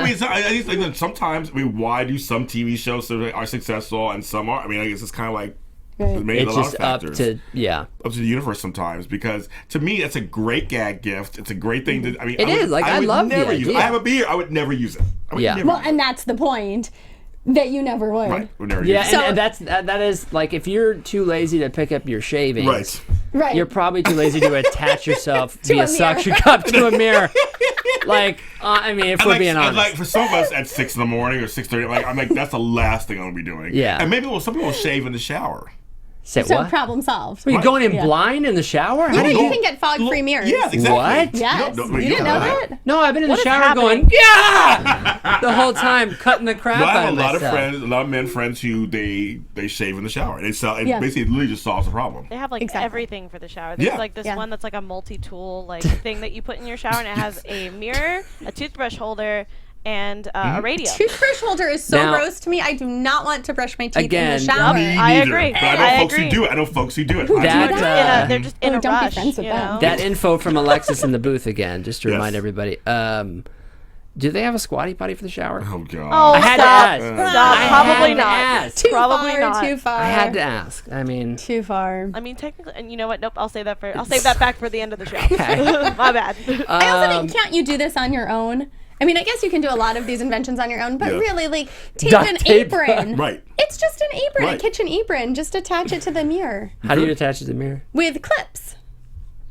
[SPEAKER 3] mean, I think that sometimes, why do some TV shows that are successful and some are? I mean, I guess it's kind of like maybe
[SPEAKER 2] It's
[SPEAKER 3] a lot
[SPEAKER 2] just
[SPEAKER 3] of
[SPEAKER 2] up
[SPEAKER 3] factors.
[SPEAKER 2] to
[SPEAKER 3] Up to the universe sometimes, because to me it's a great gag gift. It's a great thing to. I mean,
[SPEAKER 2] It is. Like, I
[SPEAKER 3] would
[SPEAKER 2] love the
[SPEAKER 3] never use it.
[SPEAKER 2] idea.
[SPEAKER 3] I have a beer. I would never use it. I would
[SPEAKER 2] Yeah.
[SPEAKER 3] never
[SPEAKER 4] Well,
[SPEAKER 3] use
[SPEAKER 4] and that's the point. That you never would.
[SPEAKER 3] Right. Would never
[SPEAKER 2] Yeah,
[SPEAKER 3] use it.
[SPEAKER 2] and that is like if you're too lazy to pick up your shavings,
[SPEAKER 3] Right.
[SPEAKER 4] Right.
[SPEAKER 2] you're probably too lazy to attach yourself
[SPEAKER 4] To a
[SPEAKER 2] via
[SPEAKER 4] mirror.
[SPEAKER 2] suction cup to a mirror. Like, I mean, if we're being
[SPEAKER 3] and
[SPEAKER 2] honest.
[SPEAKER 3] like for some of us at 6 in the morning or 6:30, I'm like, that's the last thing I'm gonna be doing.
[SPEAKER 2] Yeah.
[SPEAKER 3] And maybe some people will shave in the shower.
[SPEAKER 2] Say
[SPEAKER 4] So
[SPEAKER 2] what?
[SPEAKER 4] problem solved.
[SPEAKER 2] Are you going in
[SPEAKER 4] Yeah.
[SPEAKER 2] blind in the shower? How
[SPEAKER 4] Yeah,
[SPEAKER 2] do
[SPEAKER 4] you
[SPEAKER 2] you?
[SPEAKER 4] can get fog-free mirrors.
[SPEAKER 3] Yeah, exactly.
[SPEAKER 2] What?
[SPEAKER 4] Yes.
[SPEAKER 3] You
[SPEAKER 4] You didn't know that?
[SPEAKER 2] No, I've been in the
[SPEAKER 6] What is
[SPEAKER 2] shower
[SPEAKER 6] happening?
[SPEAKER 2] going, yeah, the whole time cutting the crap
[SPEAKER 3] No, I
[SPEAKER 2] out
[SPEAKER 3] have
[SPEAKER 2] of
[SPEAKER 3] a lot
[SPEAKER 2] myself.
[SPEAKER 3] of friends, a lot of men friends who they shave in the shower. And it
[SPEAKER 4] Yeah.
[SPEAKER 3] basically literally just solves the problem.
[SPEAKER 6] They have like
[SPEAKER 4] Exactly.
[SPEAKER 6] everything for the shower. There's
[SPEAKER 3] Yeah.
[SPEAKER 6] like this
[SPEAKER 4] Yeah.
[SPEAKER 6] one that's like a multi-tool like thing that you put in your shower, and it has a mirror, a toothbrush holder, and a radio.
[SPEAKER 4] Toothbrush holder is so
[SPEAKER 2] Now-
[SPEAKER 4] gross to me. I do not want to brush my teeth in
[SPEAKER 2] Again,
[SPEAKER 4] the shower.
[SPEAKER 3] Me
[SPEAKER 6] I
[SPEAKER 3] neither.
[SPEAKER 6] agree.
[SPEAKER 3] But I know
[SPEAKER 6] I
[SPEAKER 3] folks
[SPEAKER 6] agree.
[SPEAKER 3] who do it. I know folks who do it.
[SPEAKER 2] That,
[SPEAKER 6] They're just in
[SPEAKER 4] Oh,
[SPEAKER 6] a
[SPEAKER 4] don't be
[SPEAKER 6] rush.
[SPEAKER 4] friends with
[SPEAKER 6] you
[SPEAKER 4] them.
[SPEAKER 6] know?
[SPEAKER 2] That info from Alexis in the booth again, just to
[SPEAKER 3] Yes.
[SPEAKER 2] remind everybody. Do they have a squatty potty for the shower?
[SPEAKER 3] Oh god.
[SPEAKER 6] Oh,
[SPEAKER 2] I had to
[SPEAKER 6] stop.
[SPEAKER 2] ask.
[SPEAKER 6] Stop.
[SPEAKER 2] I
[SPEAKER 6] Probably
[SPEAKER 2] had to
[SPEAKER 6] not.
[SPEAKER 2] ask.
[SPEAKER 4] Too
[SPEAKER 6] Probably
[SPEAKER 4] far,
[SPEAKER 6] not.
[SPEAKER 4] too far.
[SPEAKER 2] I had to ask. I mean,
[SPEAKER 4] Too far.
[SPEAKER 6] I mean, technically, and you know what? Nope. I'll save that back for the end of the show.
[SPEAKER 2] Okay.
[SPEAKER 6] My bad.
[SPEAKER 4] I also think, can't you do this on your own? I mean, I guess you can do a lot of these inventions on your own, but
[SPEAKER 3] Yeah.
[SPEAKER 4] really, like, tape
[SPEAKER 2] Duct
[SPEAKER 4] an
[SPEAKER 2] tape.
[SPEAKER 4] apron.
[SPEAKER 3] Right.
[SPEAKER 4] It's just an apron,
[SPEAKER 3] Right.
[SPEAKER 4] a kitchen apron. Just attach it to the mirror
[SPEAKER 2] how do you attach it to the mirror?
[SPEAKER 4] with clips.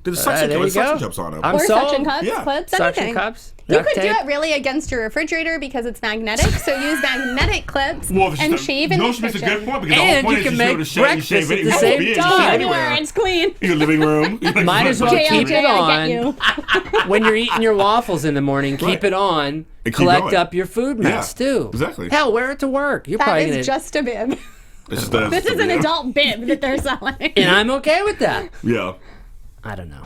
[SPEAKER 3] There's suction,
[SPEAKER 2] there you
[SPEAKER 3] suction
[SPEAKER 2] go.
[SPEAKER 3] cups on them.
[SPEAKER 2] I'm
[SPEAKER 4] Or
[SPEAKER 2] sold.
[SPEAKER 4] suction cups,
[SPEAKER 3] Yeah.
[SPEAKER 4] clips,
[SPEAKER 2] Suction
[SPEAKER 4] anything.
[SPEAKER 2] cups.
[SPEAKER 4] You
[SPEAKER 2] duct
[SPEAKER 4] could do
[SPEAKER 2] tape?
[SPEAKER 4] it really against your refrigerator because it's magnetic, so use magnetic clips
[SPEAKER 3] Well, it's
[SPEAKER 4] and
[SPEAKER 3] just
[SPEAKER 4] shave in the
[SPEAKER 3] it's a
[SPEAKER 4] kitchen.
[SPEAKER 3] good point because the
[SPEAKER 2] And
[SPEAKER 3] whole point
[SPEAKER 2] you
[SPEAKER 3] is
[SPEAKER 2] can
[SPEAKER 3] you should be able
[SPEAKER 2] make
[SPEAKER 3] to shave, you
[SPEAKER 2] breakfast
[SPEAKER 3] shave
[SPEAKER 2] at
[SPEAKER 3] it.
[SPEAKER 2] the
[SPEAKER 3] You
[SPEAKER 2] same
[SPEAKER 3] shave
[SPEAKER 2] time.
[SPEAKER 4] Anywhere, it's clean.
[SPEAKER 3] Your living room.
[SPEAKER 2] Might as well keep
[SPEAKER 4] JLJ,
[SPEAKER 2] it
[SPEAKER 4] I get
[SPEAKER 2] on.
[SPEAKER 4] you.
[SPEAKER 2] When you're eating your waffles in the morning, keep
[SPEAKER 3] Right.
[SPEAKER 2] it on.
[SPEAKER 3] And keep
[SPEAKER 2] Collect
[SPEAKER 3] going.
[SPEAKER 2] up your food mess
[SPEAKER 3] Yeah,
[SPEAKER 2] too.
[SPEAKER 3] exactly.
[SPEAKER 2] Hell, wear it to work. You're
[SPEAKER 4] That
[SPEAKER 2] probably
[SPEAKER 4] is
[SPEAKER 2] gonna.
[SPEAKER 4] just a bib.
[SPEAKER 3] It's just
[SPEAKER 4] This is an adult bib that they're selling.
[SPEAKER 2] And I'm okay with that.
[SPEAKER 3] Yeah.
[SPEAKER 2] I don't know.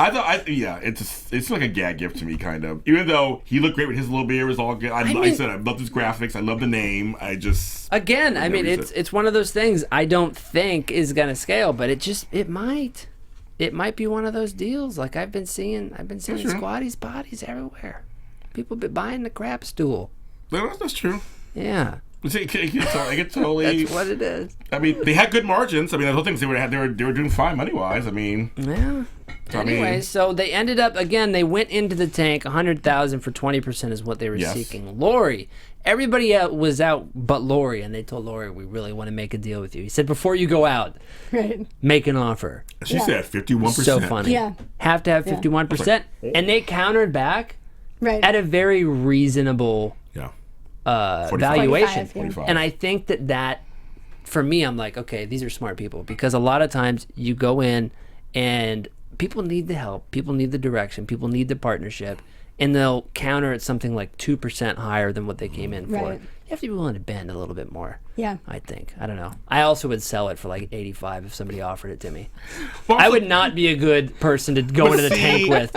[SPEAKER 3] It's like a gag gift to me, kind of. Even though he looked great with his little beard, it was all good. I
[SPEAKER 2] mean-
[SPEAKER 3] said I love his graphics. I love the name.
[SPEAKER 2] Again, I mean,
[SPEAKER 3] never
[SPEAKER 2] it's
[SPEAKER 3] said-
[SPEAKER 2] it's one of those things I don't think is gonna scale, but it might. It might be one of those deals. Like I've been seeing
[SPEAKER 3] Sure.
[SPEAKER 2] squatties bodies everywhere. People be buying the crap stool.
[SPEAKER 3] That's true.
[SPEAKER 2] Yeah,
[SPEAKER 3] I get totally.
[SPEAKER 2] that's what it is.
[SPEAKER 3] I mean, they had good margins. I mean, the whole thing is they were doing fine money wise. I mean,
[SPEAKER 2] Yeah.
[SPEAKER 3] I
[SPEAKER 2] Anyway,
[SPEAKER 3] mean-
[SPEAKER 2] so they ended up again. They went into the tank. 100,000 for 20% is what they were
[SPEAKER 3] Yes.
[SPEAKER 2] seeking. Lori, everybody was out but Lori, and they told Lori, "We really want to make a deal with you." He said, "Before you go out,
[SPEAKER 4] Right.
[SPEAKER 2] make an offer."
[SPEAKER 3] she said 51%.
[SPEAKER 2] So funny.
[SPEAKER 4] Yeah.
[SPEAKER 2] Have to have 51%, and they countered back
[SPEAKER 4] Right.
[SPEAKER 2] at a very reasonable
[SPEAKER 3] Yeah. 45.
[SPEAKER 2] valuation.
[SPEAKER 4] 45,
[SPEAKER 2] And I think that for me, I'm like, okay, these are smart people, because a lot of times you go in and people need the help, people need the direction, people need the partnership, and they'll counter at something like 2% higher than what they came in for.
[SPEAKER 4] Right.
[SPEAKER 2] You have to be willing to bend a little bit more.
[SPEAKER 4] Yeah.
[SPEAKER 2] I think. I don't know. I also would sell it for like 85 if somebody offered it to me.
[SPEAKER 3] Well,
[SPEAKER 2] I would not be a good person to go
[SPEAKER 3] But
[SPEAKER 2] into the
[SPEAKER 3] see,
[SPEAKER 2] tank with.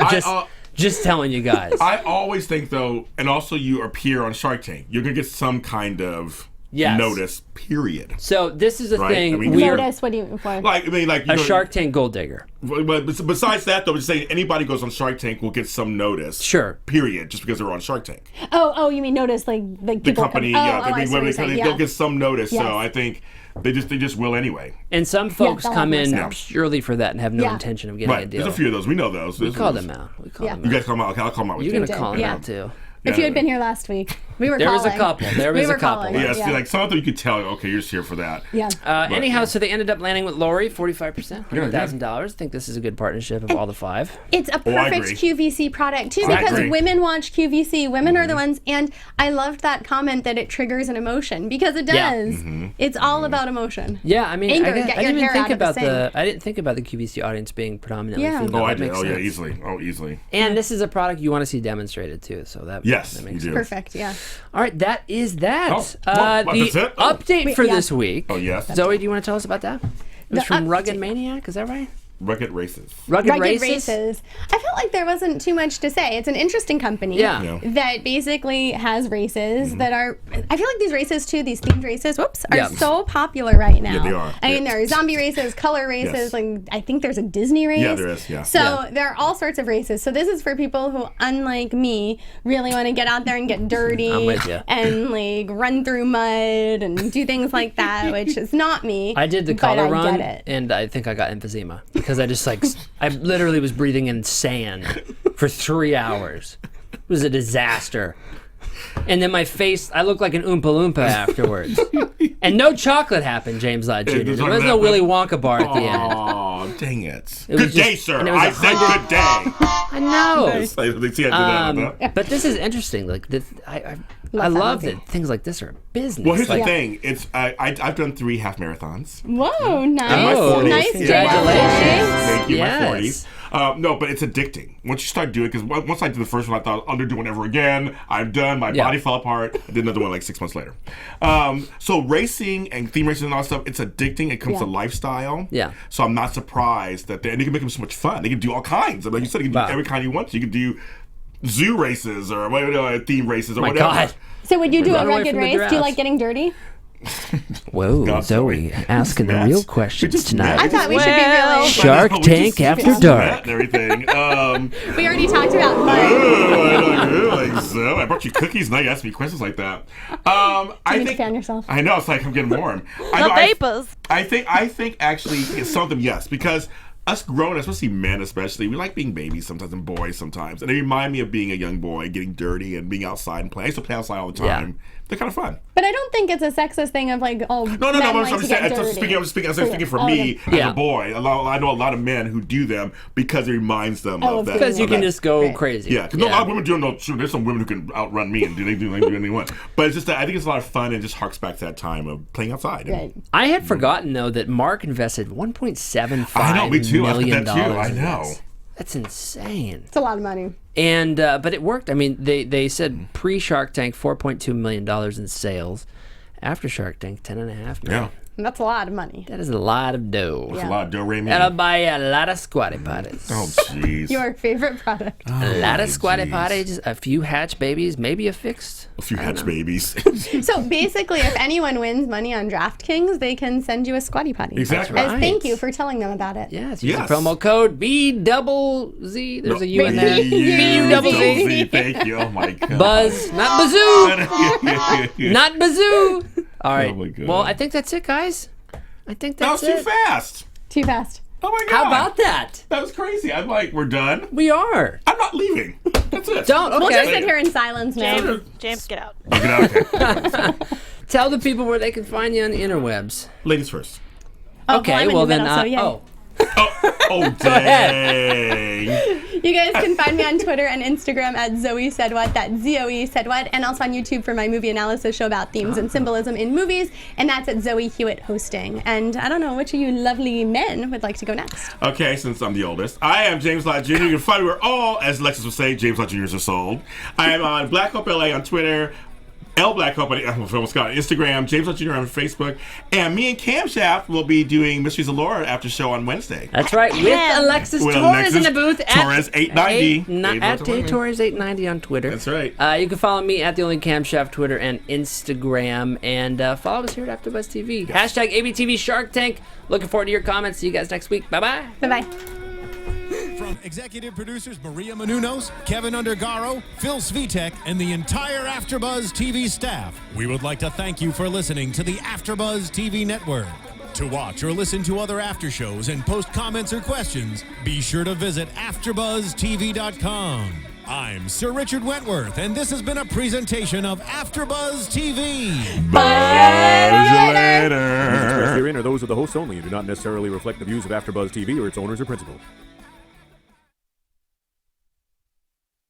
[SPEAKER 2] Just telling you guys.
[SPEAKER 3] I always think though, and also you appear on Shark Tank, you're gonna get some kind of
[SPEAKER 2] Yes.
[SPEAKER 3] notice. Period.
[SPEAKER 2] So this is a
[SPEAKER 3] Right,
[SPEAKER 2] thing.
[SPEAKER 3] I mean,
[SPEAKER 2] we're
[SPEAKER 4] Notice, what do you for?
[SPEAKER 3] Like
[SPEAKER 2] a Shark Tank gold digger.
[SPEAKER 3] But besides that, though, just saying anybody goes on Shark Tank will get some notice.
[SPEAKER 2] Sure.
[SPEAKER 3] Period. Just because they're on Shark Tank.
[SPEAKER 4] Oh, you mean notice like
[SPEAKER 3] The
[SPEAKER 4] people
[SPEAKER 3] company,
[SPEAKER 4] come,
[SPEAKER 3] yeah,
[SPEAKER 4] I see what you're saying,
[SPEAKER 3] they'll get some notice.
[SPEAKER 4] Yes.
[SPEAKER 3] So I think they just will anyway.
[SPEAKER 2] And some folks
[SPEAKER 4] that'll
[SPEAKER 2] come
[SPEAKER 4] have
[SPEAKER 2] in
[SPEAKER 4] more
[SPEAKER 3] sense.
[SPEAKER 2] purely for that and have no
[SPEAKER 4] Yeah.
[SPEAKER 2] intention of getting a
[SPEAKER 3] Right.
[SPEAKER 2] deal.
[SPEAKER 3] There's a few of those. We know those.
[SPEAKER 2] We call them out.
[SPEAKER 4] Yeah.
[SPEAKER 3] You guys call them out. Okay, I'll call them out with
[SPEAKER 2] You're
[SPEAKER 3] you.
[SPEAKER 2] going to
[SPEAKER 4] did,
[SPEAKER 2] call them
[SPEAKER 4] yeah.
[SPEAKER 2] out too.
[SPEAKER 4] If you had been here last week, we were
[SPEAKER 2] There was a
[SPEAKER 4] calling.
[SPEAKER 2] couple. There was
[SPEAKER 4] we
[SPEAKER 2] a
[SPEAKER 4] were
[SPEAKER 2] couple.
[SPEAKER 4] calling.
[SPEAKER 3] Yes,
[SPEAKER 4] yeah.
[SPEAKER 3] like some of them you could tell. Okay, you're just here for that.
[SPEAKER 4] Yeah.
[SPEAKER 2] Anyhow, so they ended up landing with Lori, 45%, $100,000. I think this is a good partnership of all the five.
[SPEAKER 4] It's a
[SPEAKER 3] I
[SPEAKER 4] perfect
[SPEAKER 3] agree.
[SPEAKER 4] QVC product too,
[SPEAKER 3] I
[SPEAKER 4] because
[SPEAKER 3] agree.
[SPEAKER 4] women watch QVC. Women are the ones, and I loved that comment that it triggers an emotion, because it does.
[SPEAKER 2] Yeah.
[SPEAKER 4] It's all about emotion.
[SPEAKER 2] Yeah, I mean,
[SPEAKER 4] Anger,
[SPEAKER 2] I
[SPEAKER 4] get
[SPEAKER 2] didn't
[SPEAKER 4] your
[SPEAKER 2] even
[SPEAKER 4] hair
[SPEAKER 2] think
[SPEAKER 4] out of the
[SPEAKER 2] about
[SPEAKER 4] sink.
[SPEAKER 2] I didn't think about the QVC audience being predominantly
[SPEAKER 4] Yeah.
[SPEAKER 2] female.
[SPEAKER 3] Oh, I
[SPEAKER 2] That
[SPEAKER 3] did.
[SPEAKER 2] makes
[SPEAKER 3] Oh, yeah,
[SPEAKER 2] sense.
[SPEAKER 3] easily. Oh, easily.
[SPEAKER 2] And this is a product you want to see demonstrated too, so that
[SPEAKER 3] Yes,
[SPEAKER 2] that
[SPEAKER 3] you
[SPEAKER 2] makes
[SPEAKER 3] do.
[SPEAKER 2] sense.
[SPEAKER 4] Perfect. Yeah.
[SPEAKER 2] All right, that is that.
[SPEAKER 3] Oh, well,
[SPEAKER 2] the
[SPEAKER 3] that's it? Oh.
[SPEAKER 2] update for
[SPEAKER 4] Yeah.
[SPEAKER 2] this week.
[SPEAKER 3] Oh, yes.
[SPEAKER 2] Zoe, do you want to tell us about that? It was
[SPEAKER 4] The
[SPEAKER 2] from Rugged
[SPEAKER 4] update.
[SPEAKER 2] Maniac, is that right?
[SPEAKER 3] Rugged Races.
[SPEAKER 2] Rugged
[SPEAKER 4] Rugged
[SPEAKER 2] Races?
[SPEAKER 4] Races. I felt like there wasn't too much to say. It's an interesting company that basically has races that are. I feel like these races too, these themed races, are so popular right now.
[SPEAKER 3] Yeah, they are.
[SPEAKER 4] I mean, there are zombie races, color races. Like I think there's a Disney race.
[SPEAKER 3] Yeah, there is. Yeah.
[SPEAKER 4] So there are all sorts of races. So this is for people who, unlike me, really want to get out there and get dirty
[SPEAKER 2] I'm with you.
[SPEAKER 4] and like run through mud and do things like that, which is not me.
[SPEAKER 2] I did the
[SPEAKER 4] but
[SPEAKER 2] color
[SPEAKER 4] I
[SPEAKER 2] run,
[SPEAKER 4] get it.
[SPEAKER 2] and I think I got emphysema because I just I literally was breathing in sand for 3 hours. It was a disaster. And then my face, I looked like an Oompa Loompa afterwards. And no chocolate happened, James Lott Jr. There was no Willy Wonka bar at the end.
[SPEAKER 3] Oh, dang it.
[SPEAKER 2] was
[SPEAKER 3] Good day,
[SPEAKER 2] just-
[SPEAKER 3] sir.
[SPEAKER 2] and it was
[SPEAKER 3] I said good day.
[SPEAKER 2] I know.
[SPEAKER 3] See, I did that.
[SPEAKER 2] But this is interesting. Like this, I
[SPEAKER 4] Love that
[SPEAKER 2] love
[SPEAKER 4] movie.
[SPEAKER 2] that things like this are a business.
[SPEAKER 3] Well, here's
[SPEAKER 2] like,
[SPEAKER 3] the thing. It's I've done 3 half marathons.
[SPEAKER 4] Whoa, nice.
[SPEAKER 3] In my 40s.
[SPEAKER 4] Nice
[SPEAKER 2] Congratulations.
[SPEAKER 3] Thank you,
[SPEAKER 2] Yes.
[SPEAKER 3] my 40s. No, but it's addicting. Once you start doing it, because once I did the first one, I thought, I'll never do one ever again. I'm done. My body fell apart. I did another one like 6 months later. So racing and theme racing and all that stuff, it's addicting. It comes to lifestyle.
[SPEAKER 2] Yeah.
[SPEAKER 3] So I'm not surprised that and they can make them so much fun. They can do all kinds. Like you said, you can do every kind you want to. You can do zoo races or theme races or
[SPEAKER 2] my
[SPEAKER 3] whatever.
[SPEAKER 2] God.
[SPEAKER 4] So would you do
[SPEAKER 2] Run
[SPEAKER 4] a
[SPEAKER 2] away
[SPEAKER 4] rugged
[SPEAKER 2] from the
[SPEAKER 4] race? Do you
[SPEAKER 2] giraffes.
[SPEAKER 4] like getting dirty?
[SPEAKER 2] Whoa,
[SPEAKER 3] God,
[SPEAKER 2] Zoe, asking the
[SPEAKER 3] Yes.
[SPEAKER 2] real
[SPEAKER 3] We
[SPEAKER 2] questions
[SPEAKER 3] just
[SPEAKER 2] tonight.
[SPEAKER 4] I thought we should be really.
[SPEAKER 2] Shark Tank After Dark.
[SPEAKER 3] And everything.
[SPEAKER 4] We already talked about mud.
[SPEAKER 3] I brought you cookies. Now you ask me questions like that. I
[SPEAKER 4] Didn't
[SPEAKER 3] think.
[SPEAKER 4] fan yourself.
[SPEAKER 3] I know. It's like I'm getting warm.
[SPEAKER 6] The vapors.
[SPEAKER 3] I think actually some of them yes because us grown, especially men, especially we like being babies sometimes and boys sometimes, and they remind me of being a young boy, getting dirty and being outside and playing. I used to play outside all the time. They're kind of fun.
[SPEAKER 4] But I don't think it's a sexist thing of like, oh,
[SPEAKER 3] No.
[SPEAKER 4] men
[SPEAKER 3] I'm
[SPEAKER 4] like
[SPEAKER 3] just
[SPEAKER 4] to get
[SPEAKER 3] saying.
[SPEAKER 4] dirty.
[SPEAKER 3] I was speaking for me as a boy. I know a lot of men who do them because it reminds them of that.
[SPEAKER 2] Because you can
[SPEAKER 3] that.
[SPEAKER 2] just go crazy.
[SPEAKER 3] Yeah, because a lot of women do no. Sure, there's some women who can outrun me and they do anything they want. But it's just that I think it's a lot of fun and just harks back to that time of playing outside.
[SPEAKER 4] Right.
[SPEAKER 2] I had forgotten though that Mark invested $1.75
[SPEAKER 3] I know, me too. I
[SPEAKER 2] million
[SPEAKER 3] thought that too. I
[SPEAKER 2] in
[SPEAKER 3] know.
[SPEAKER 2] this. That's insane.
[SPEAKER 4] It's a lot of money.
[SPEAKER 2] And but it worked. I mean, they said pre Shark Tank $4.2 million in sales. After Shark Tank, $10.5 million.
[SPEAKER 3] Yeah.
[SPEAKER 4] And that's a lot of money.
[SPEAKER 2] That is a lot of dough.
[SPEAKER 3] That's a lot of do-re-mi.
[SPEAKER 2] That'll buy a lot of squatty potties.
[SPEAKER 3] Oh, jeez.
[SPEAKER 4] Your favorite product.
[SPEAKER 2] A lot of squatty
[SPEAKER 3] geez.
[SPEAKER 2] potties, a few hatch babies, maybe a fixed.
[SPEAKER 3] A few hatch babies.
[SPEAKER 4] So basically, if anyone wins money on DraftKings, they can send you a squatty potty.
[SPEAKER 3] Exactly.
[SPEAKER 4] As
[SPEAKER 2] Right.
[SPEAKER 4] thank you for telling them about it.
[SPEAKER 2] Yes, use
[SPEAKER 3] Yes.
[SPEAKER 2] the promo code BZZ. There's a U in there.
[SPEAKER 3] B-U-Z. Thank you. Oh, my God.
[SPEAKER 2] Buzz, not bazoo. Not bazoo. All right.
[SPEAKER 3] Oh my God.
[SPEAKER 2] Well, I think that's it, guys. I think
[SPEAKER 3] That was
[SPEAKER 2] that's
[SPEAKER 3] too
[SPEAKER 2] it.
[SPEAKER 3] fast.
[SPEAKER 4] Too fast.
[SPEAKER 3] Oh, my God.
[SPEAKER 2] How about that?
[SPEAKER 3] That was crazy. I'm like, we're done?
[SPEAKER 2] We are.
[SPEAKER 3] I'm not leaving. That's it.
[SPEAKER 2] Don't.
[SPEAKER 4] We'll just
[SPEAKER 2] Okay.
[SPEAKER 4] sit here in silence now.
[SPEAKER 6] James, get out.
[SPEAKER 3] Okay.
[SPEAKER 2] Tell the people where they can find you on the interwebs.
[SPEAKER 3] Ladies first.
[SPEAKER 2] Okay.
[SPEAKER 4] I'm in
[SPEAKER 2] Well
[SPEAKER 4] the
[SPEAKER 2] then.
[SPEAKER 4] middle, so yay.
[SPEAKER 3] Oh, dang.
[SPEAKER 4] You guys can find me on Twitter and Instagram at Zoe Said What. That's Zoe Said What. And also on YouTube for my movie analysis show about themes and symbolism in movies. And that's at Zoe Hewitt hosting. And I don't know, which of you lovely men would like to go next?
[SPEAKER 3] Okay, since I'm the oldest, I am James Lott Jr. You can find me where all, as Lexus would say, James Lott Jr.'s are sold. I am on Black Hope LA on Twitter, L Black Hope on Instagram, James Lott Jr. on Facebook, and me and Camshaft will be doing Mysteries of Lore after show on Wednesday.
[SPEAKER 2] That's right. With Alexis
[SPEAKER 3] With
[SPEAKER 2] Torres in
[SPEAKER 3] Alexis
[SPEAKER 2] the booth.
[SPEAKER 3] Torres 890.
[SPEAKER 2] At Torres 890 on Twitter.
[SPEAKER 3] That's right.
[SPEAKER 2] You can follow me at The Only Camshaft, Twitter and Instagram. And follow us here at AfterBuzz TV. Hashtag ABTV Shark Tank. Looking forward to your comments. See you guys next week. Bye-bye.
[SPEAKER 4] Bye-bye.
[SPEAKER 1] From executive producers Maria Menounos, Kevin Undergaro, Phil Svitek, and the entire AfterBuzz TV staff, we would like to thank you for listening to the AfterBuzz TV network. To watch or listen to other after shows and post comments or questions, be sure to visit AfterBuzzTV.com. I'm Sir Richard Wentworth, and this has been a presentation of AfterBuzz TV.
[SPEAKER 3] Later.
[SPEAKER 7] Herein are those of the hosts only and do not necessarily reflect the views of AfterBuzz TV or its owners or principals.